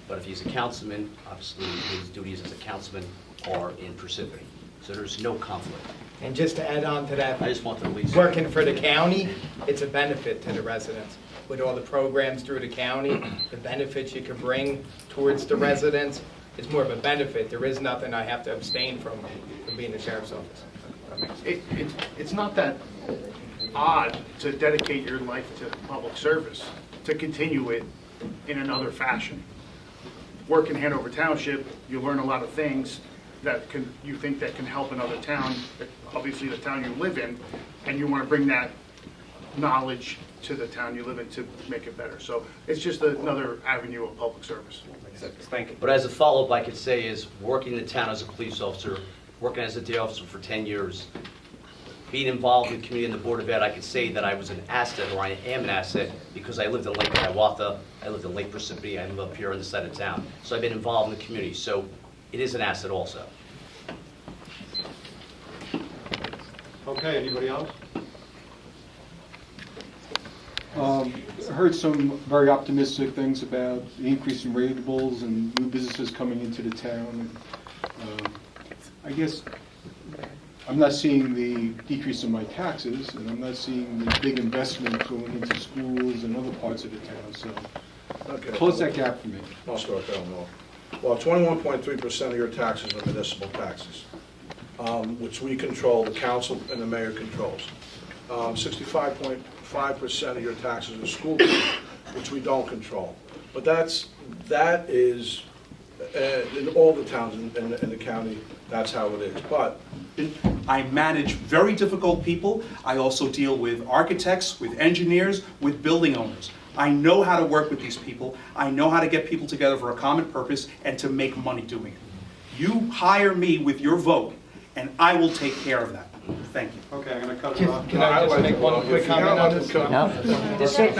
But if he's a councilman, obviously his duties as a councilman are in Parsippany. So there's no conflict. And just to add on to that, I just want the police. working for the county, it's a benefit to the residents. With all the programs through the county, the benefits you can bring towards the residents, it's more of a benefit. There is nothing I have to abstain from being the sheriff's office. It's not that odd to dedicate your life to public service, to continue it in another fashion. Work in Hanover Township, you learn a lot of things that you think that can help another town, obviously the town you live in, and you want to bring that knowledge to the town you live in to make it better. So it's just another avenue of public service. Thank you. But as a follow-up, I could say is working in the town as a police officer, working as a day officer for 10 years, being involved in the community and the Board of Ed, I could say that I was an asset, or I am an asset, because I lived in Lake Hiawatha, I lived in Lake Parsippany, I live up here on the side of town. So I've been involved in the community, so it is an asset also. Okay, anybody else? Heard some very optimistic things about the increase in ratables and new businesses coming into the town. I guess I'm not seeing the decrease in my taxes, and I'm not seeing the big investment going into schools and other parts of the town, so close that gap for me. I'll start that one off. Well, 21.3% of your taxes are municipal taxes, which we control, the council and the mayor controls. 65.5% of your taxes are school taxes, which we don't control. But that is, in all the towns in the county, that's how it is. But I manage very difficult people. I also deal with architects, with engineers, with building owners. I know how to work with these people. I know how to get people together for a common purpose and to make money doing it. You hire me with your vote, and I will take care of that. Thank you. Okay, I'm gonna cut it off. Can I just make one quick comment on this? No? That's it.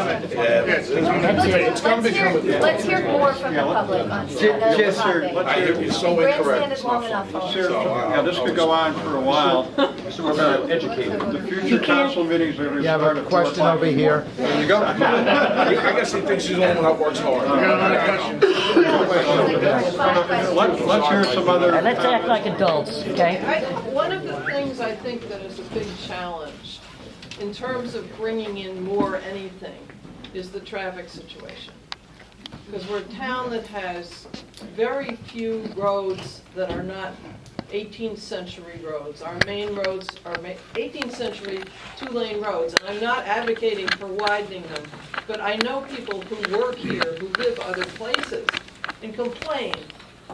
It's gonna become a. Let's hear more from the public on Just, topic. You're so Grandstand incorrect. is long enough for us. Yeah, this could go on for a while. We're gonna educate them. The future council meetings are gonna You have start a at 4 question o'clock. over here. There you go. I guess he thinks he's the only one that works hard. Let's hear some other. Let's act like adults, okay? One of the things I think that is a big challenge in terms of bringing in more anything is the traffic situation. Because we're a town that has very few roads that are not 18th century roads. Our main roads are 18th century 2-lane roads, and I'm not advocating for widening them, but I know people who work here, who live other places, and complain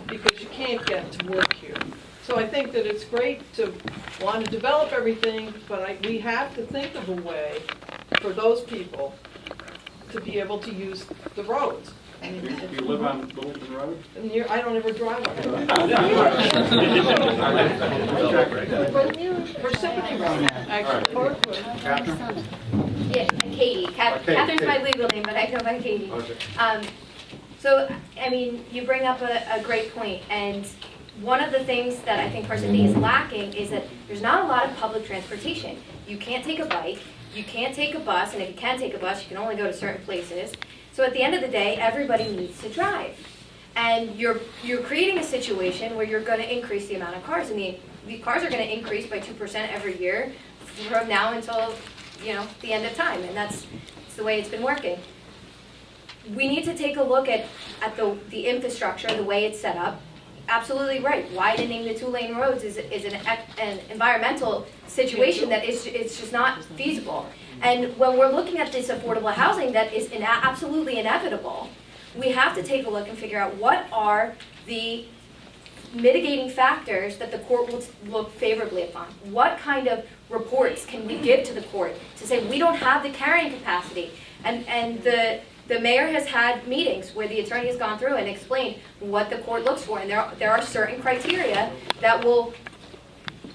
because you can't get to work here. So I think that it's great to want to develop everything, but we have to think of a way for those people to be able to use the roads. I mean, Do you live on Littleton Road? I don't ever drive on it. Parsippany Road, actually, Parkwood. Catherine? Yeah, Katie. Catherine's my legal name, but I go by Katie. So, I mean, you bring up a great point, and one of the things that I think Parsippany is lacking is that there's not a lot of public transportation. You can't take a bike, you can't take a bus, and if you can take a bus, you can only go to certain places. So at the end of the day, everybody needs to drive. And you're creating a situation where you're going to increase the amount of cars. And the cars are going to increase by 2% every year from now until, the end of time. And that's the way it's been working. We need to take a look at the infrastructure, the way it's set up. Absolutely right. Widening the 2-lane roads is an environmental situation that it's just not feasible. And when we're looking at this affordable housing that is absolutely inevitable, we have to take a look and figure out what are the mitigating factors that the court will look favorably upon. What kind of reports can we give to the court to say we don't have the carrying capacity? And the mayor has had meetings where the attorney has gone through and explained what the court looks for, and there are certain criteria that will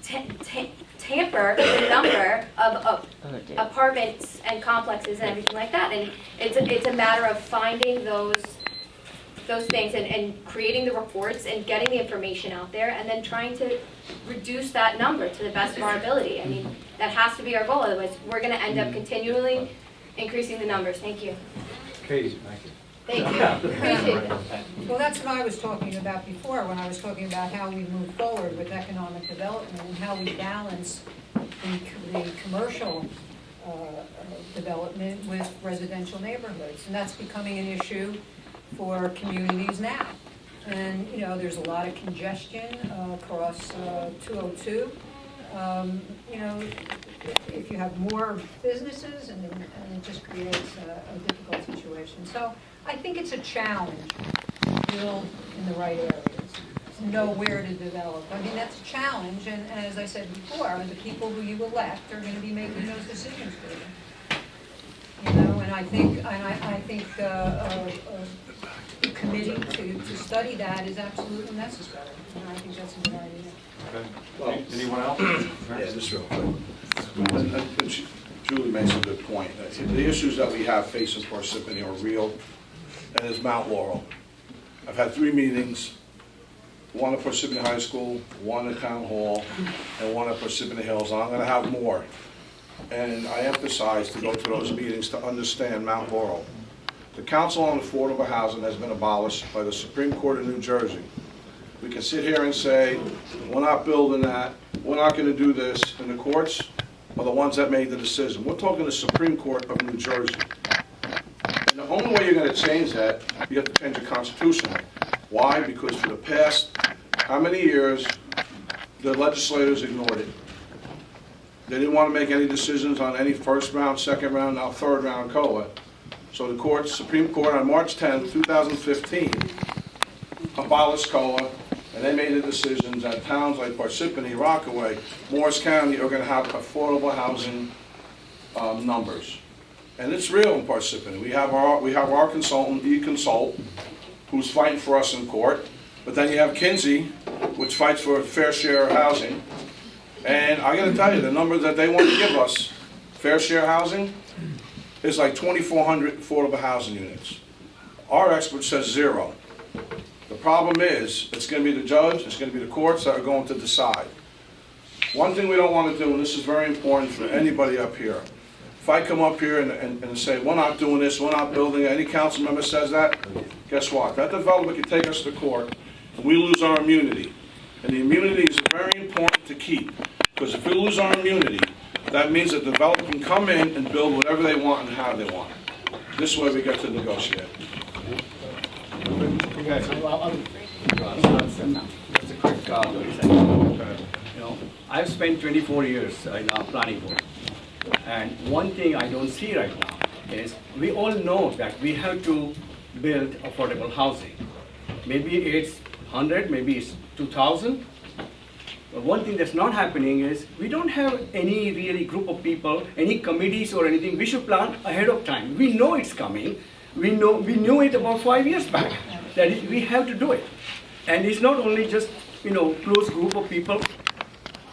tamper the number of apartments and complexes and everything like that. And it's a matter of finding those things and creating the reports and getting the information out there, and then trying to reduce that number to the best of our ability. I mean, that has to be our goal. Otherwise, we're going to end up continually increasing the numbers. Thank you. Katie, thank you. Thank you. Appreciate it. Well, that's what I was talking about before, when I was talking about how we move forward with economic development and how we balance the commercial development with residential neighborhoods. And that's becoming an issue for communities now. And, there's a lot of congestion across 202. If you have more businesses, and it just creates a difficult situation. So I think it's a challenge to build in the right areas, to know where to develop. I mean, that's a challenge, and as I said before, the people who you elect are going to be making those decisions for you. And I think a committee to study that is absolutely necessary, and I think that's a good idea. Okay. Well, Anyone else? Yeah, just real quick. And Julie makes a good point. The issues that we have facing Parsippany are real, and there's Mount Laurel. I've had 3 meetings, one at Parsippany High School, one at Town Hall, and one at Parsippany Hills, and I'm going to have more. And I emphasize to go to those meetings to understand Mount Laurel. The Council on Affordable Housing has been abolished by the Supreme Court of New Jersey. We can sit here and say, we're not building that, we're not going to do this, and the courts are the ones that made the decision. We're talking the Supreme Court of New Jersey. And the only way you're going to change that, you have to change the Constitution. Why? Because for the past, how many years, the legislators ignored it. They didn't want to make any decisions on any first round, second round, now third round COA. So the Supreme Court on March 10, 2015, abolished COA, and they made the decisions that towns like Parsippany, Rockaway, Morris County are going to have affordable housing numbers. And it's real in Parsippany. We have our consultant, eConsult, who's fighting for us in court. But then you have Kinsey, which fights for a fair share of housing. And I gotta tell you, the number that they want to give us, fair share housing, is like 2,400 affordable housing units. Our expert says 0. The problem is, it's gonna be the judge, it's gonna be the courts that are going to decide. One thing we don't want to do, and this is very important for anybody up here, if I come up here and say, we're not doing this, we're not building it, any council member says that, guess what? That developer can take us to court, and we lose our immunity. And the immunity is very important to keep, because if we lose our immunity, that means that the developer can come in and build whatever they want and how they want. This way we get to negotiate. Just a quick I've spent 24 years in our planning board, and one thing I don't see right now is we all know that we have to build affordable housing. Maybe it's 100, maybe it's 2,000. But one thing that's not happening is we don't have any really group of people, any committees or anything. We should plan ahead of time. We know it's coming. We knew it about 5 years back that we have to do it. And it's not only just close group of people.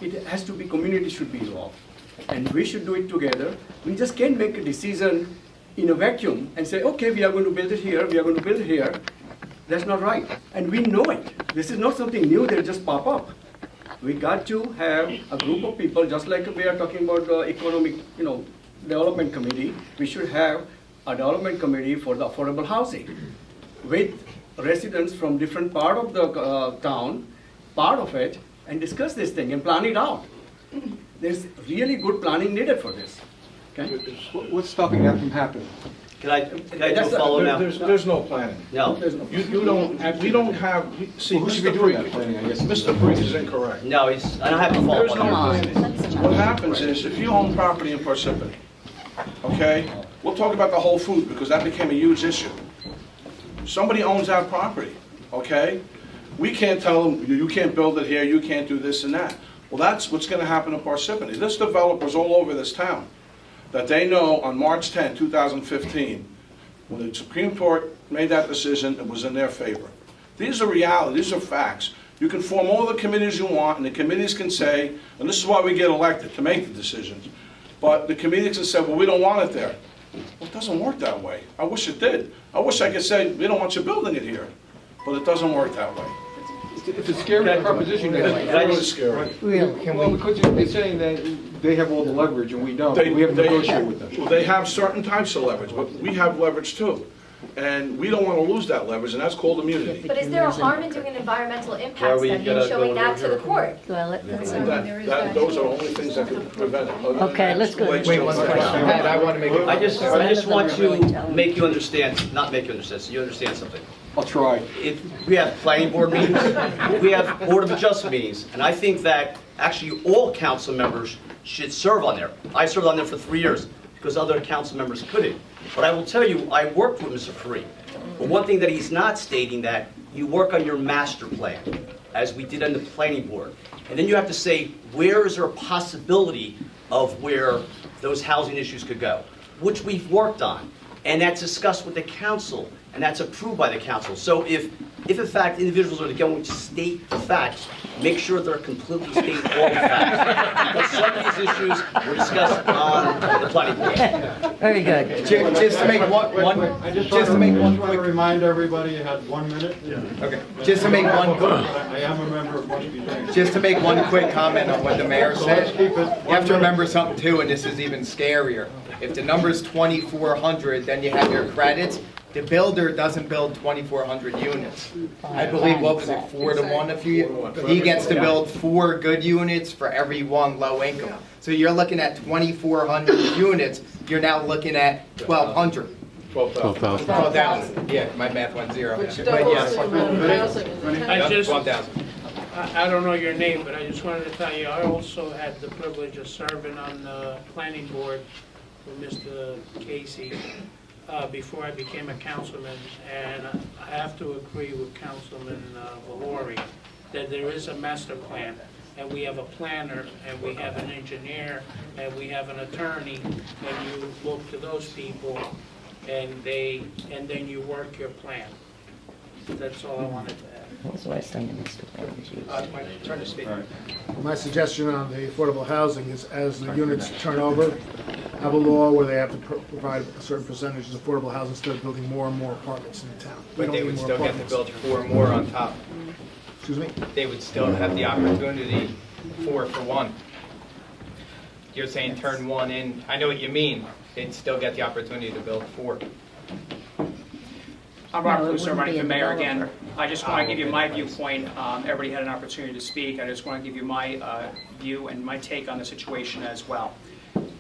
It has to be, community should be involved. And we should do it together. We just can't make a decision in a vacuum and say, okay, we are going to build it here, we are going to build it here. That's not right. And we know it. This is not something new that just pop up. We got to have a group of people, just like we are talking about the economic, development committee. We should have a development committee for the affordable housing with residents from different part of the town, part of it, and discuss this thing and plan it out. There's really good planning needed for this. Okay? What's stopping that from happening? Can I do a follow now? There's no planning. No. You don't, we don't have, see, Who should be doing that planning, I guess? Mr. Briggs is incorrect. No, I don't have to follow There's up no on that. planning. What happens is, if you own property in Parsippany, okay, we'll talk about the Whole Food, because that became a huge issue. Somebody owns that property, okay? We can't tell them, you can't build it here, you can't do this and that. Well, that's what's gonna happen in Parsippany. There's developers all over this town that they know on March 10, 2015, when the Supreme Court made that decision, it was in their favor. These are reality, these are facts. You can form all the committees you want, and the committees can say, and this is why we get elected, to make the decisions, but the committees can say, well, we don't want it there. Well, it doesn't work that way. I wish it did. I wish I could say, we don't want you building it here, but it doesn't work that way. It's a scary proposition. It's scary. Well, because they're saying that they have all the leverage and we don't. We have to negotiate with them. Well, they have certain types of leverage, but we have leverage too. And we don't want to lose that leverage, and that's called immunity. But is there a harm in doing an environmental impact study and showing that to the court? Those are only things that could prevent it. Okay, let's go. Wait, one question. I want to make I just want to make you understand, not make you understand, so you understand something. I'll try. We have planning board meetings, we have board of adjustment meetings, and I think that actually all council members should serve on there. I served on there for 3 years because other council members couldn't. But I will tell you, I worked with Mr. Fareed. But one thing that he's not stating, that you work on your master plan, as we did on the planning board. And then you have to say, where is there a possibility of where those housing issues could go? Which we've worked on. And that's discussed with the council, and that's approved by the council. So if in fact individuals are going to state the facts, make sure they're completely stating all the facts. Because some of these issues were discussed on the planning board. Very good. Just to make one quick. Remind everybody you had 1 minute. Okay. Just to make one. I am a member of Must Be Thanked. Just to make one quick comment on what the mayor said. You have to remember something too, and this is even scarier. If the number's 2,400, then you have your credits. The builder doesn't build 2,400 units. I believe, what was it, 4 to 1 a few years? He gets to build 4 good units for every 1 low income. So you're looking at 2,400 units, you're now looking at 1,200. 12,000. 12,000, yeah, my math went 0. Which But doubles yes. the amount of housing in the I town. just, 12,000. I don't know your name, but I just wanted to tell you, I also had the privilege of serving on the planning board with Mr. Casey before I became a councilman, and I have to agree with Councilman Valori that there is a master plan, and we have a planner, and we have an engineer, and we have an attorney, and you look to those people, and then you work your plan. That's all I wanted to add. When was the last time the master plan was used? My turn to speak. My suggestion on the affordable housing is as the units turn over, have a law where they have to provide a certain percentage of affordable housing instead of building more and more apartments in the town. We But don't they need would more still get to apartments. build 4 more on top. Excuse me? They would still have the opportunity 4 for 1. You're saying turn 1 in, I know what you mean, they'd still get the opportunity to build 4. I'm Rob Caruso, running for mayor again. I just want to give you my viewpoint. Everybody had an opportunity to speak. I just want to give you my view and my take on the situation as well.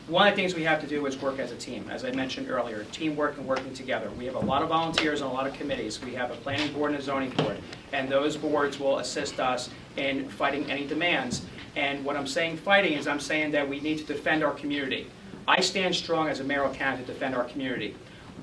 One of the things we have to do is work as a team, as I mentioned earlier, teamwork and working together. We have a lot of volunteers and a lot of committees. We have a planning board and a zoning board, and those boards will assist us in fighting any demands. And what I'm saying fighting is I'm saying that we need to defend our community. I stand strong as a mayoral candidate to defend our community.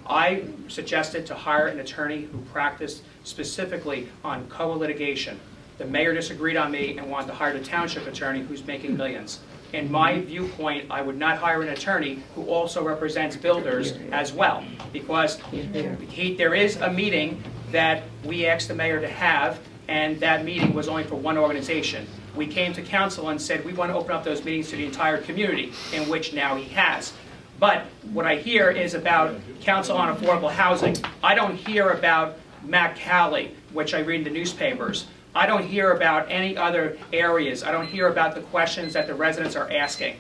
I suggested to hire an attorney who practiced specifically on co-litigation. The mayor disagreed on me and wanted to hire a township attorney who's making millions. In my viewpoint, I would not hire an attorney who also represents builders as well, because there is a meeting that we asked the mayor to have, and that meeting was only for one organization. We came to council and said we want to open up those meetings to the entire community, in which now he has. But what I hear is about Council on Affordable Housing. I don't hear about Matt Calley, which I read in the newspapers. I don't hear about any other areas. I don't hear about the questions that the residents are asking.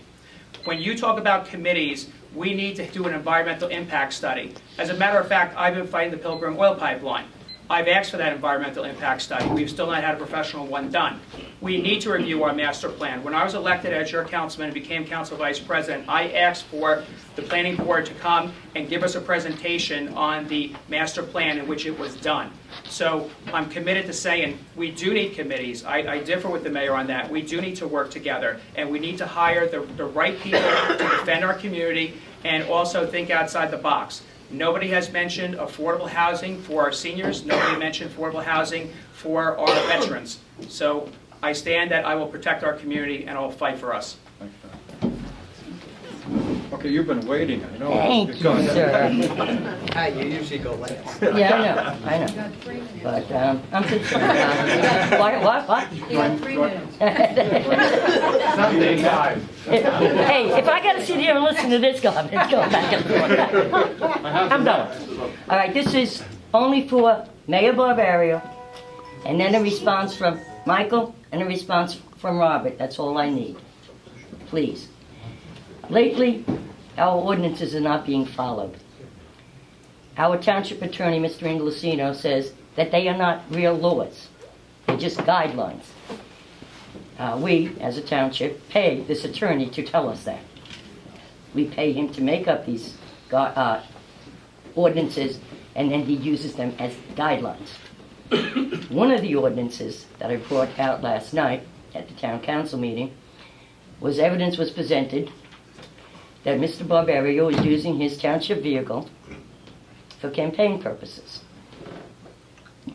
When you talk about committees, we need to do an environmental impact study. As a matter of fact, I've been fighting the Pilgrim Oil Pipeline. I've asked for that environmental impact study. We've still not had a professional one done. We need to review our master plan. When I was elected as your councilman and became council vice president, I asked for the planning board to come and give us a presentation on the master plan in which it was done. So I'm committed to saying we do need committees. I differ with the mayor on that. We do need to work together, and we need to hire the right people to defend our community and also think outside the box. Nobody has mentioned affordable housing for our seniors. Nobody mentioned affordable housing for our veterans. So I stand that I will protect our community and I will fight for us. Okay, you've been waiting, I know. Thank you, Go ahead. sir. Hi, you usually go last. Yeah, I know. But I'm just, what? You have 3 minutes. Hey, if I gotta sit here and listen to this guy, let's go back and forth. I'm done. All right, this is only for Mayor Barbario, and then a response from Michael, and a response from Robert. That's all I need. Please. Lately, our ordinances are not being followed. Our township attorney, Mr. Inglesino, says that they are not real laws. They're just guidelines. We, as a township, pay this attorney to tell us that. We pay him to make up these ordinances, and then he uses them as guidelines. One of the ordinances that I brought out last night at the town council meeting was evidence was presented that Mr. Barbario is using his township vehicle for campaign purposes.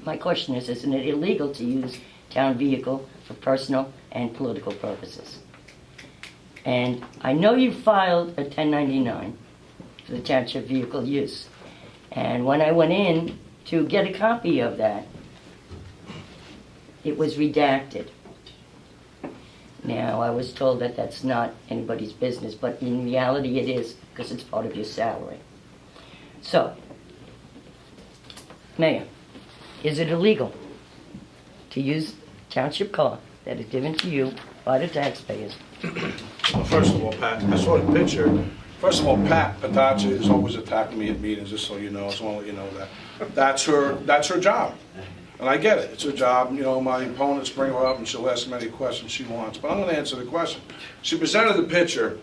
My question is, isn't it illegal to use town vehicle for personal and political purposes? And I know you filed a 1099 for the township vehicle use. And when I went in to get a copy of that, it was redacted. Now, I was told that that's not anybody's business, but in reality it is, because it's part of your salary. So, Mayor, is it illegal to use township car that is given to you by the taxpayers? Well, first of all, Pat, I saw the picture. First of all, Pat Patacha is always attacking me at meetings, just so you know. I just want to let you know that. That's her job. And I get it. It's her job. You know, my opponents bring her up and she'll ask me any questions she wants. But I'm going to answer the question. She presented the picture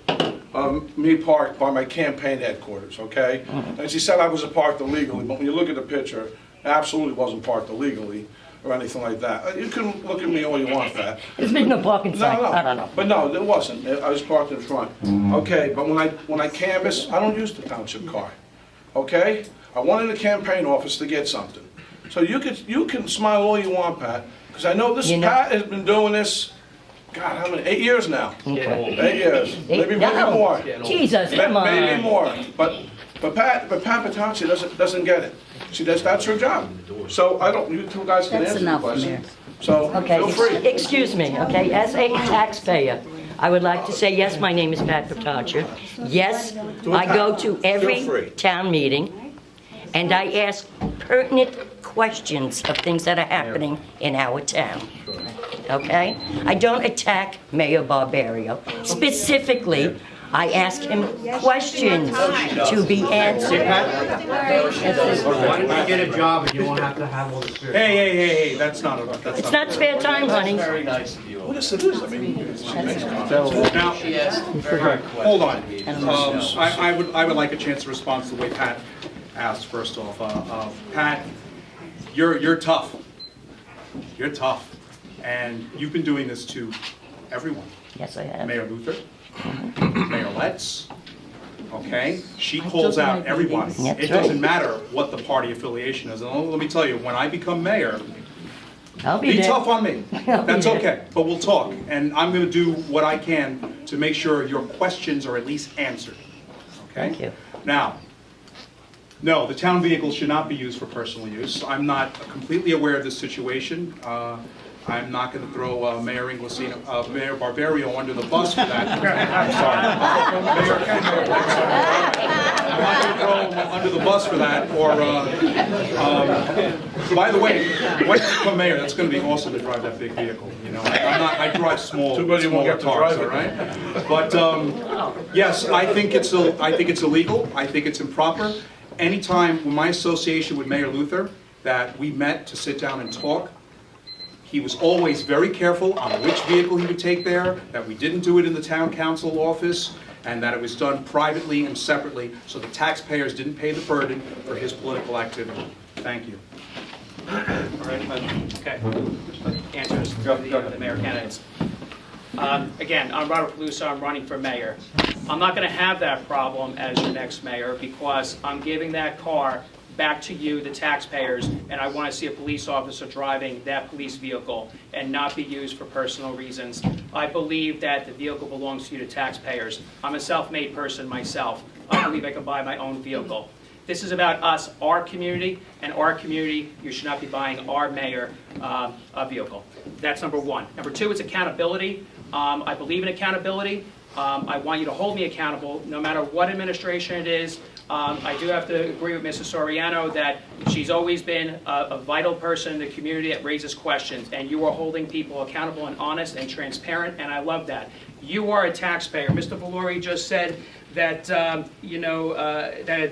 of me parked by my campaign headquarters, okay? And she said I was parked illegally. But when you look at the picture, I absolutely wasn't parked illegally or anything like that. You can look at me all you want, Pat. There's been no parking sign. No. I don't know. But no, there wasn't. I was parked in front. Okay, but when I canvass, I don't use the township car. Okay? I went in the campaign office to get something. So you can smile all you want, Pat, because I know this. Pat has been doing this. God, how many? 8 years now. Okay. 8 years. Maybe No. more. Jesus, come on. Maybe more. But But Pat Patanci doesn't get it. That's her job. So you two guys can That's answer the enough, question. Mayor. So Okay, feel free. excuse me, okay, as a taxpayer, I would like to say, yes, my name is Pat Patancha. Yes, I go to every town meeting, and I ask pertinent questions of things that are happening in our town. Okay? I don't attack Mayor Barbario. Specifically, I ask him questions to be answered. Why don't you get a job and you won't have to have all the spirit? Hey, that's not. It's not spare time, honey. Very nice of you. Well, yes, it is. I mean, now, hold on. I would like a chance to respond to the way Pat asked. First off, Pat, you're tough. You're tough, and you've been doing this to everyone. Yes, I have. Mayor Luther, Mayor Letts, okay? She calls out everybody. That's It doesn't right. matter what the party affiliation is. And let me tell you, when I become mayor, I'll be there. tough on me. I'll be That's there. okay, but we'll talk. And I'm going to do what I can to make sure your questions are at least answered, okay? Thank you. Now, no, the town vehicle should not be used for personal use. I'm not completely aware of this situation. I'm not going to throw Mayor Mayor Barbario under the bus for that. I'm sorry. I'm not going to throw him under the bus for that. By the way, when you become mayor, that's going to be awesome to drive that big vehicle. You know, I drive small, Too bad you won't smaller get to cars, drive all it. right? But yes, I think it's illegal. I think it's improper. Anytime when my association with Mayor Luther that we met to sit down and talk, he was always very careful on which vehicle he would take there, that we didn't do it in the town council office, and that it was done privately and separately, so the taxpayers didn't pay the burden for his political activity. Thank you. All right, okay. Answers to the mayor candidates. Again, I'm Robert Paluso, I'm running for mayor. I'm not going to have that problem as your next mayor because I'm giving that car back to you, the taxpayers, and I want to see a police officer driving that police vehicle and not be used for personal reasons. I believe that the vehicle belongs to you, the taxpayers. I'm a self-made person myself. I believe I can buy my own vehicle. This is about us, our community, and our community. You should not be buying our mayor a vehicle. That's number one. Number two is accountability. I believe in accountability. I want you to hold me accountable no matter what administration it is. I do have to agree with Mrs. Soriano that she's always been a vital person in the community that raises questions, and you are holding people accountable and honest and transparent, and I love that. You are a taxpayer. Mr. Valori just said that, that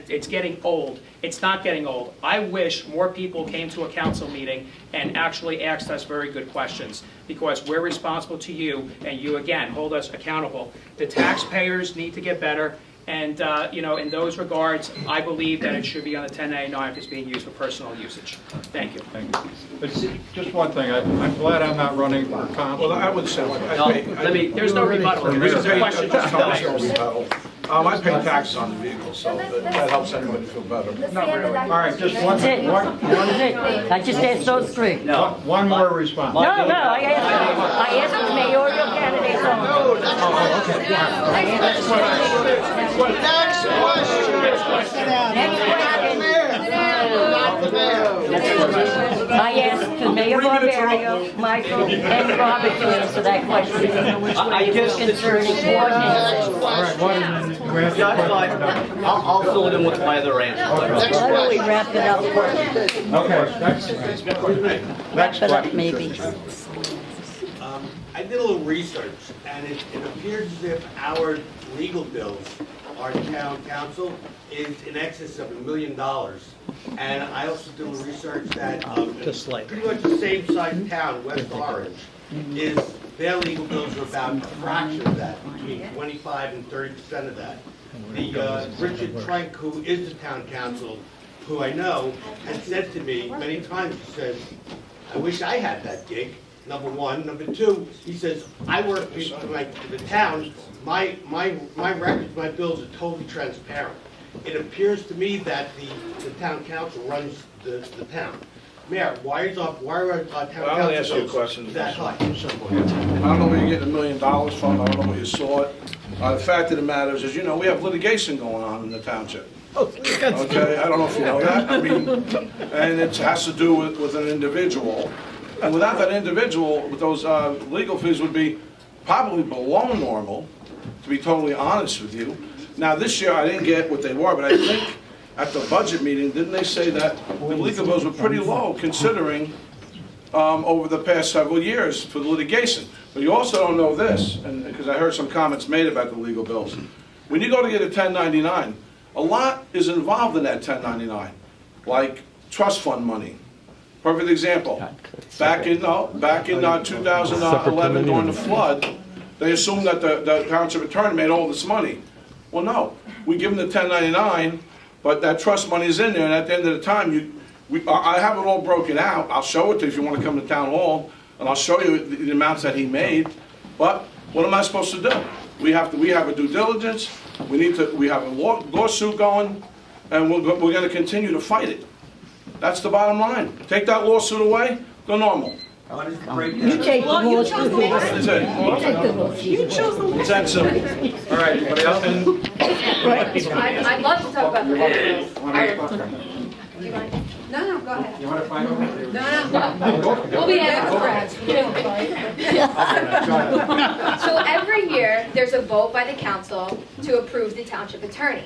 it's getting old. It's not getting old. I wish more people came to a council meeting and actually asked us very good questions, because we're responsible to you, and you, again, hold us accountable. The taxpayers need to get better. And, in those regards, I believe that it should be on the 1099 if it's being used for personal usage. Thank you. Thank you. But just one thing, I'm glad I'm not running for council. Well, I would say, There's no rebuttal. This is a question just for rebuttal. I pay taxes on the vehicle, so that helps everybody feel better. Not really. All right, just one. That's it. I just asked those three. No. One more response. No, I asked mayoral candidates only. Next question. I asked the Mayor Barbario, Michael, and Robert to answer that question. I guess Concerning ordinance. All right, That's fine. I'll fill it in with my other answer. Why don't we wrap it up? Okay, Wrap it up, maybe. I did a little research, and it appears as if our legal bills, our town council, is in excess of $1 million. And I also did a little research that pretty much the same size town, West Orange, their legal bills are about a fraction of that, between 25 and 30% of that. The Richard Trank, who is the town council, who I know, has said to me many times, he says, I wish I had that gig. Number one. Number two, he says, I work for the town, my records, my bills are totally transparent. It appears to me that the town council runs the town. Mayor, why are our town council I'm going to ask you a question. that high? I don't know where you're getting $1 million from, I don't know where you saw it. The fact of the matter is, we have litigation going on in the township. Okay, I don't know if you know that. I mean, and it has to do with an individual. And without that individual, with those legal fees would be probably below normal, to be totally honest with you. Now, this year, I didn't get what they were, but I think at the budget meeting, didn't they say that the legal bills were pretty low considering over the past several years for the litigation? But you also don't know this, and because I heard some comments made about the legal bills. When you go to get a 1099, a lot is involved in that 1099, like trust fund money. Perfect example. Back in 2011 during the flood, they assumed that the township attorney made all this money. Well, no. We give them the 1099, but that trust money is in there, and at the end of the time, I have it all broken out. I'll show it to you if you want to come to town hall, and I'll show you the amounts that he made. But what am I supposed to do? We have a due diligence. We have a lawsuit going, and we're going to continue to fight it. That's the bottom line. Take that lawsuit away, go normal. You take the lawsuit. That's it. You chose the It's that simple. All right, anybody else? I'd love to talk about the legal bills. Do you mind? No, go ahead. You want to fight over there? No. We'll be friends. So every year, there's a vote by the council to approve the township attorney.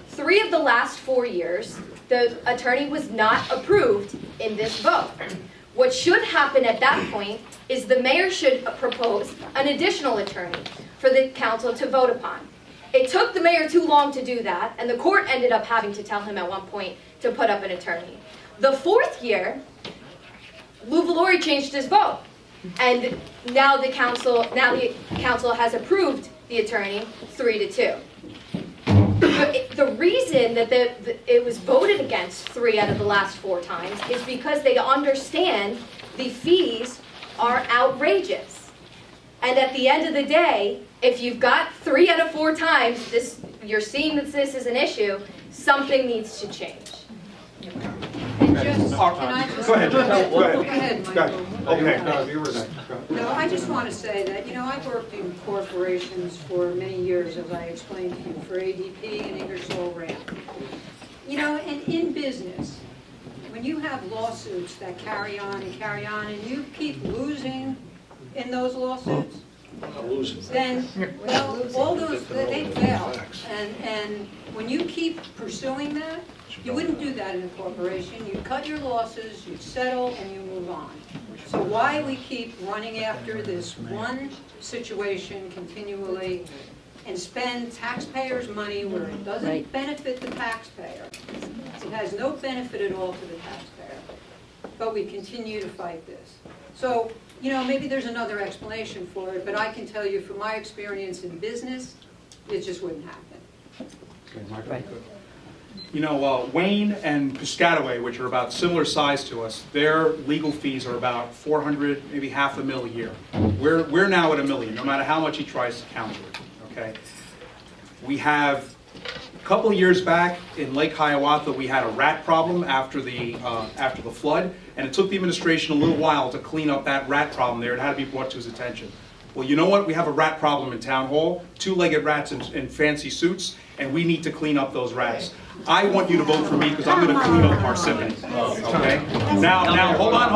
3 of the last 4 years, the attorney was not approved in this vote. What should happen at that point is the mayor should propose an additional attorney for the council to vote upon. It took the mayor too long to do that, and the court ended up having to tell him at one point to put up an attorney. The 4th year, Lou Valori changed his vote, and now the council has approved the attorney 3-2. The reason that it was voted against 3 out of the last 4 times is because they understand the fees are outrageous. And at the end of the day, if you've got 3 out of 4 times, you're seeing that this is an issue, something needs to change. And just, can I just? Go ahead. Go ahead, Michael. Okay. You were next. No, I just want to say that, I've worked in corporations for many years, as I explained to you, for ADP and Ingersoll Rand. And in business, when you have lawsuits that carry on, and you keep losing in those lawsuits, then, all those, they fail. And when you keep pursuing that, you wouldn't do that in a corporation. You'd cut your losses, you'd settle, and you move on. So why we keep running after this one situation continually and spend taxpayers' money where it doesn't benefit the taxpayer? It has no benefit at all to the taxpayer. But we continue to fight this. So, maybe there's another explanation for it, but I can tell you from my experience in business, it just wouldn't happen. Wayne and Piscataway, which are about similar size to us, their legal fees are about $400,000, maybe $500,000 a year. We're now at $1 million, no matter how much he tries to counter it. Okay. We have a couple of years back in Lake Hiawatha, we had a rat problem after the flood, and it took the administration a little while to clean up that rat problem there. It had to be brought to his attention. Well, you know what? We have a rat problem in Town Hall, 2-legged rats in fancy suits, and we need to clean up those rats. I want you to vote for me because I'm going to clean up Parsippany. Okay? Now, hold on.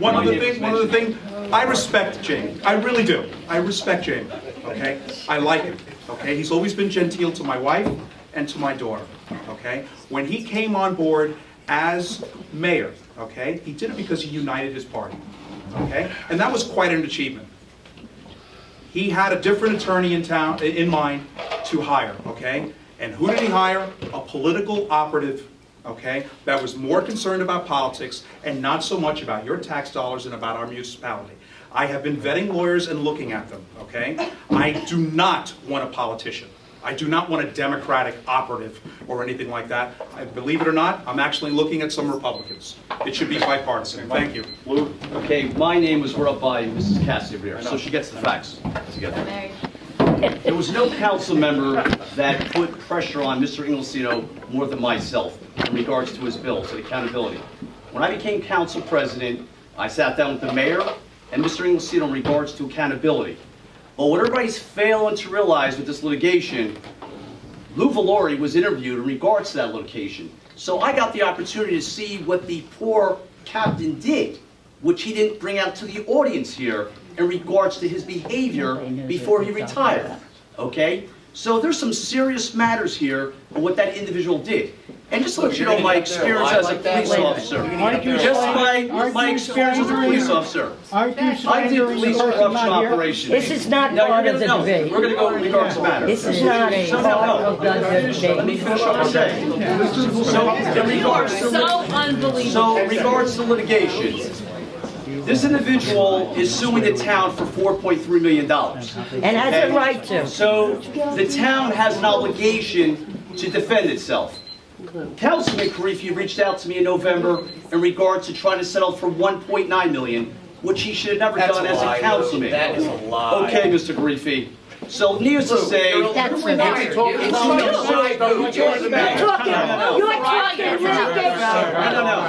One other thing. I respect Jamie. I really do. I respect Jamie. Okay? I like him. Okay? He's always been genteel to my wife and to my daughter. Okay? When he came on board as mayor, okay, he did it because he united his party. Okay? And that was quite an achievement. He had a different attorney in mind to hire, okay? And who did he hire? A political operative, okay, that was more concerned about politics and not so much about your tax dollars and about our municipality. I have been vetting lawyers and looking at them, okay? I do not want a politician. I do not want a Democratic operative or anything like that. Believe it or not, I'm actually looking at some Republicans. It should be bipartisan. Thank you. Lou? Okay, my name was brought up by Mrs. Cassidy over here, so she gets the facts together. There was no council member that put pressure on Mr. Inglesino more than myself in regards to his bills and accountability. When I became council president, I sat down with the mayor and Mr. Inglesino in regards to accountability. But what everybody's failing to realize with this litigation, Lou Valori was interviewed in regards to that location. So I got the opportunity to see what the poor captain did, which he didn't bring out to the audience here in regards to his behavior before he retired, okay? So there's some serious matters here of what that individual did. And just to let you know my experience as a police officer, just my experience as a police officer, I did police corruption operations. This is not part of the debate. We're going to go in regards to matters. This is not part of the debate. Let me finish what I'm saying. So in regards to litigation, this individual is suing the town for $4.3 million. And has a right to. So the town has an obligation to defend itself. Councilman Karifi reached out to me in November in regards to trying to settle for $1.9 million, which he should have never done as a councilman. That is a lie. Okay, Mr. Karifi. So needless to say, That's a lie. You're talking litigation. No,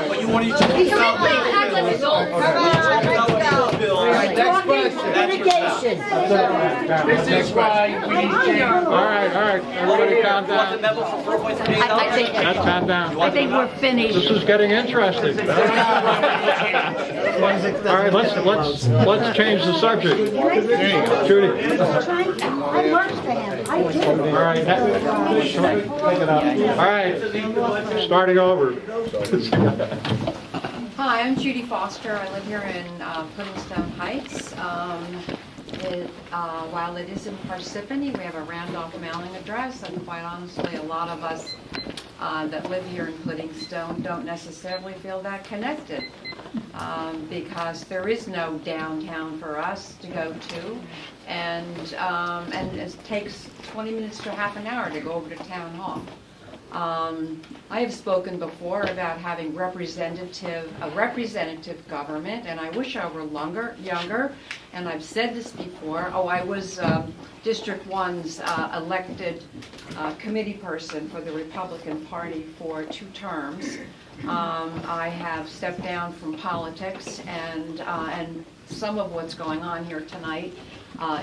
but you want to talk Next question. Litigation. This is why we need to change. All right, everybody calm down. I think Calm down. I think we're finished. This is getting interesting. All right, let's change the subject. Judy. I worked for him. I did. All right, starting over. Hi, I'm Judy Foster. I live here in Puddingstone Heights. While it is in Parsippany, we have a Randolph mailing address, and quite honestly, a lot of us that live here in Puddingstone don't necessarily feel that connected because there is no downtown for us to go to, and it takes 20 minutes to half an hour to go over to Town Hall. I have spoken before about having a representative government, and I wish I were younger, and I've said this before. I was District 1's elected committee person for the Republican Party for 2 terms. I have stepped down from politics, and some of what's going on here tonight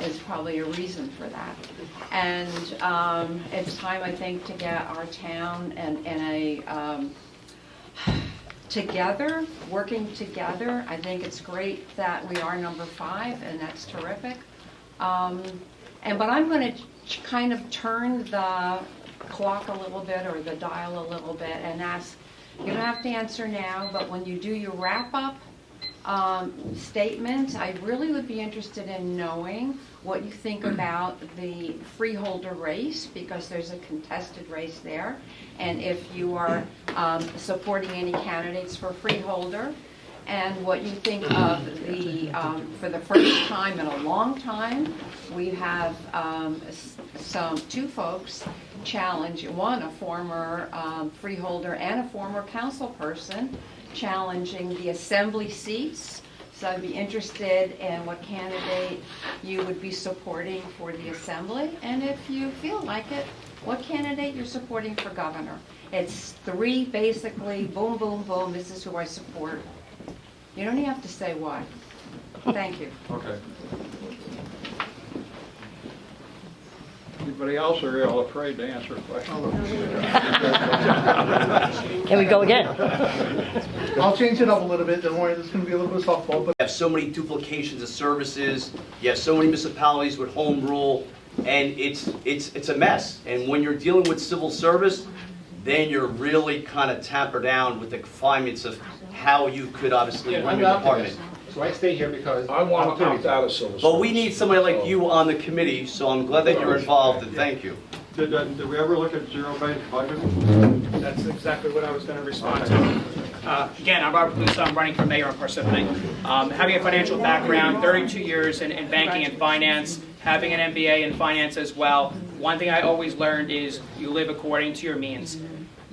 is probably a reason for that. And it's time, I think, to get our town in a together, working together. I think it's great that we are number 5, and that's terrific. But I'm going to kind of turn the clock a little bit, or the dial a little bit, and ask, you don't have to answer now, but when you do your wrap-up statement, I really would be interested in knowing what you think about the freeholder race, because there's a contested race there, and if you are supporting any candidates for freeholder, and what you think of the, for the first time in a long time, we have 2 folks challenge, one a former freeholder and a former council person, challenging the assembly seats. So I'd be interested in what candidate you would be supporting for the assembly, and if you feel like it, what candidate you're supporting for governor. It's 3 basically, boom, boom, boom, this is who I support. You don't even have to say why. Thank you. Okay. Anybody else, or are you all afraid to answer a question? Can we go again? I'll change it up a little bit, don't worry, this is going to be a little bit of softball, but You have so many duplications of services, you have so many municipalities with home rule, and it's a mess. And when you're dealing with civil service, then you're really kind of tampered down with the confinements of how you could obviously run your department. So I stay here because I want to opt out of civil service. But we need somebody like you on the committee, so I'm glad that you're involved, and thank you. Did we ever look at zero-based budget? That's exactly what I was going to respond to. Again, I'm Robert Caluso. I'm running for mayor of Parsippany. Having a financial background, 32 years in banking and finance, having an MBA in finance as well, one thing I always learned is you live according to your means.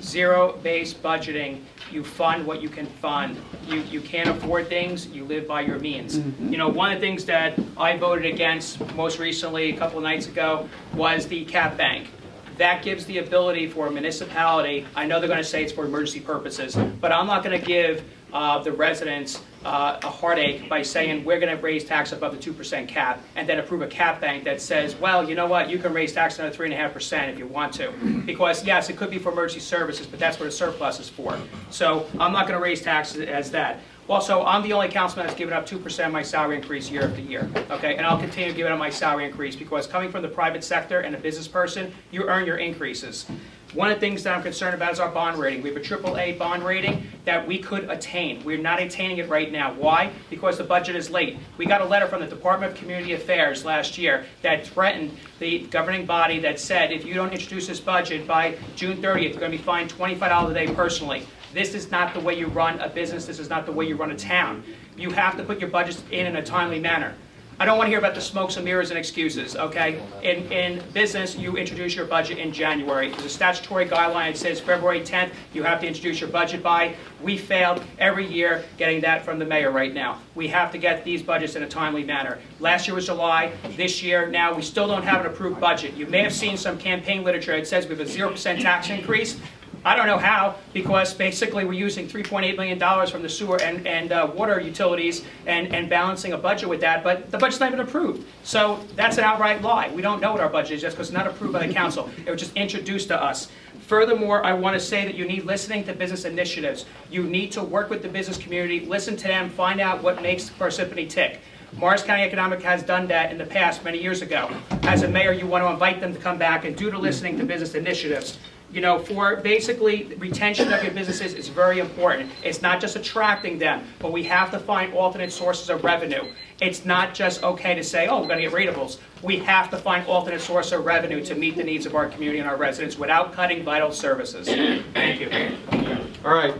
Zero-based budgeting, you fund what you can fund. You can't afford things, you live by your means. You know, one of the things that I voted against most recently, a couple of nights ago, was the cap bank. That gives the ability for a municipality, I know they're going to say it's for emergency purposes, but I'm not going to give the residents a heartache by saying we're going to raise tax above the 2% cap and then approve a cap bank that says, well, you know what, you can raise tax another 3.5% if you want to. Because yes, it could be for emergency services, but that's what a surplus is for. So I'm not going to raise taxes as that. Also, I'm the only councilman that's given up 2% of my salary increase year after year, okay? And I'll continue giving up my salary increase because coming from the private sector and a business person, you earn your increases. One of the things that I'm concerned about is our bond rating. We have a AAA bond rating that we could attain. We're not attaining it right now. Why? Because the budget is late. We got a letter from the Department of Community Affairs last year that threatened the governing body that said if you don't introduce this budget by June 30th, you're going to be fined $25 a day personally. This is not the way you run a business. This is not the way you run a town. You have to put your budgets in a timely manner. I don't want to hear about the smokes and mirrors and excuses, okay? In business, you introduce your budget in January. There's a statutory guideline that says February 10th, you have to introduce your budget by. We failed every year getting that from the mayor right now. We have to get these budgets in a timely manner. Last year was July. This year, now, we still don't have an approved budget. You may have seen some campaign literature that says we have a 0% tax increase. I don't know how, because basically we're using $3.8 million from the sewer and water utilities and balancing a budget with that, but the budget's not even approved. So that's an outright lie. We don't know what our budget is just because it's not approved by the council. It was just introduced to us. Furthermore, I want to say that you need listening to business initiatives. You need to work with the business community, listen to them, find out what makes Parsippany tick. Morris County Economic has done that in the past, many years ago. As a mayor, you want to invite them to come back and do the listening to business initiatives. You know, for basically retention of your businesses is very important. It's not just attracting them, but we have to find alternate sources of revenue. It's not just okay to say, oh, we're going to get ratables. We have to find alternate sources of revenue to meet the needs of our community and our residents without cutting vital services. Thank you. All right.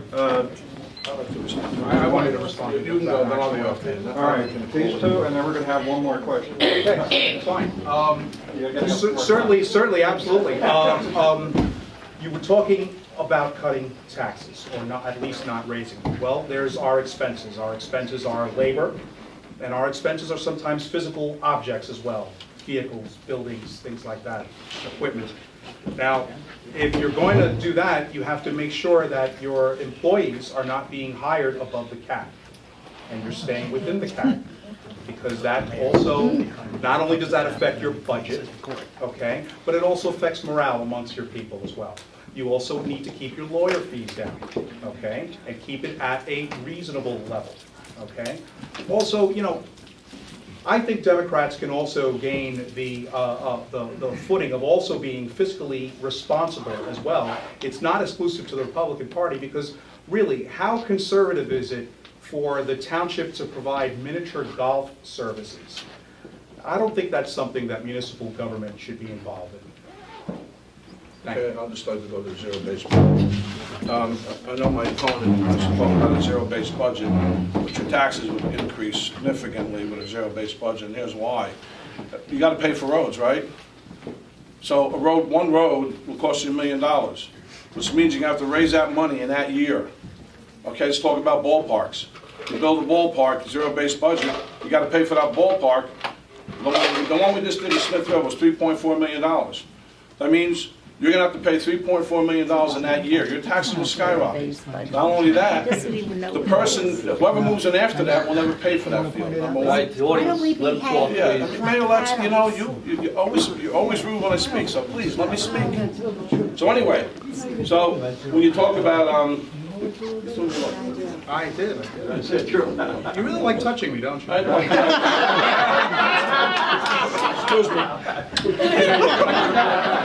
I wanted to respond. You can go, then I'll be off there. All right, these two, and then we're going to have one more question. Okay, fine. Certainly, absolutely. You were talking about cutting taxes, or not, at least not raising them. Well, there's our expenses. Our expenses are labor, and our expenses are sometimes physical objects as well. Vehicles, buildings, things like that, equipment. Now, if you're going to do that, you have to make sure that your employees are not being hired above the cap, and you're staying within the cap. Because that also, not only does that affect your budget, okay, but it also affects morale amongst your people as well. You also need to keep your lawyer fees down, okay, and keep it at a reasonable level, okay. Also, you know, I think Democrats can also gain the footing of also being fiscally responsible as well. It's not exclusive to the Republican Party because really, how conservative is it for the township to provide miniature golf services? I don't think that's something that municipal government should be involved in. Okay, I'll just like to go to zero-based budget. I know my opponent spoke about a zero-based budget, but your taxes would increase significantly with a zero-based budget, and here's why. You got to pay for roads, right? So one road will cost you $1 million, which means you have to raise that money in that year. Okay, let's talk about ballparks. You build a ballpark, zero-based budget, you got to pay for that ballpark. The one we just did in Smith Hill was $3.4 million. That means you're going to have to pay $3.4 million in that year. Your taxes will skyrocket. Not only that, the person, whoever moves in after that, will never pay for that field. Number one. Right, the audience, let him talk, Yeah, please. Mayor, you know, you're always rude when I speak, so please, let me speak. So anyway, so when you talk about, I did. That's it, true. You really like touching me, don't you? I know. Excuse me.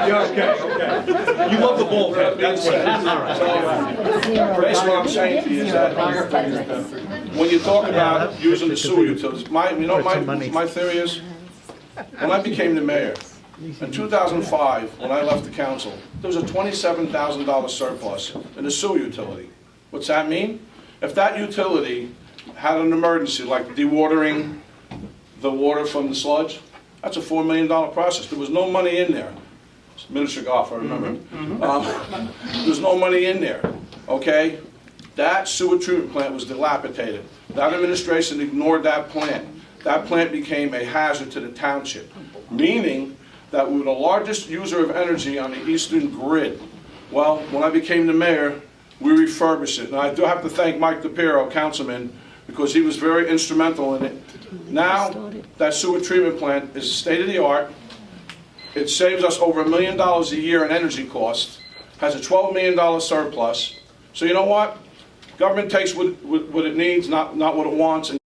Yeah, okay. You love the ball, that's what it is. So, basically what I'm saying to you is that when you talk about using the sewer utilities, my theory is, when I became the mayor, in 2005, when I left the council, there was a $27,000 surplus in the sewer utility. What's that mean? If that utility had an emergency, like dewatering the water from the sludge, that's a $4 million process. There was no money in there. Minister Goff, I remember. There was no money in there, okay? That sewer treatment plant was dilapidated. That administration ignored that plant. That plant became a hazard to the township, meaning that we were the largest user of energy on the eastern grid. Well, when I became the mayor, we refurbished it. And I do have to thank Mike DePiero, councilman, because he was very instrumental in it. Now, that sewer treatment plant is state-of-the-art. It saves us over $1 million a year in energy costs, has a $12 million surplus. So you know what? Government takes what it needs, not what it wants, and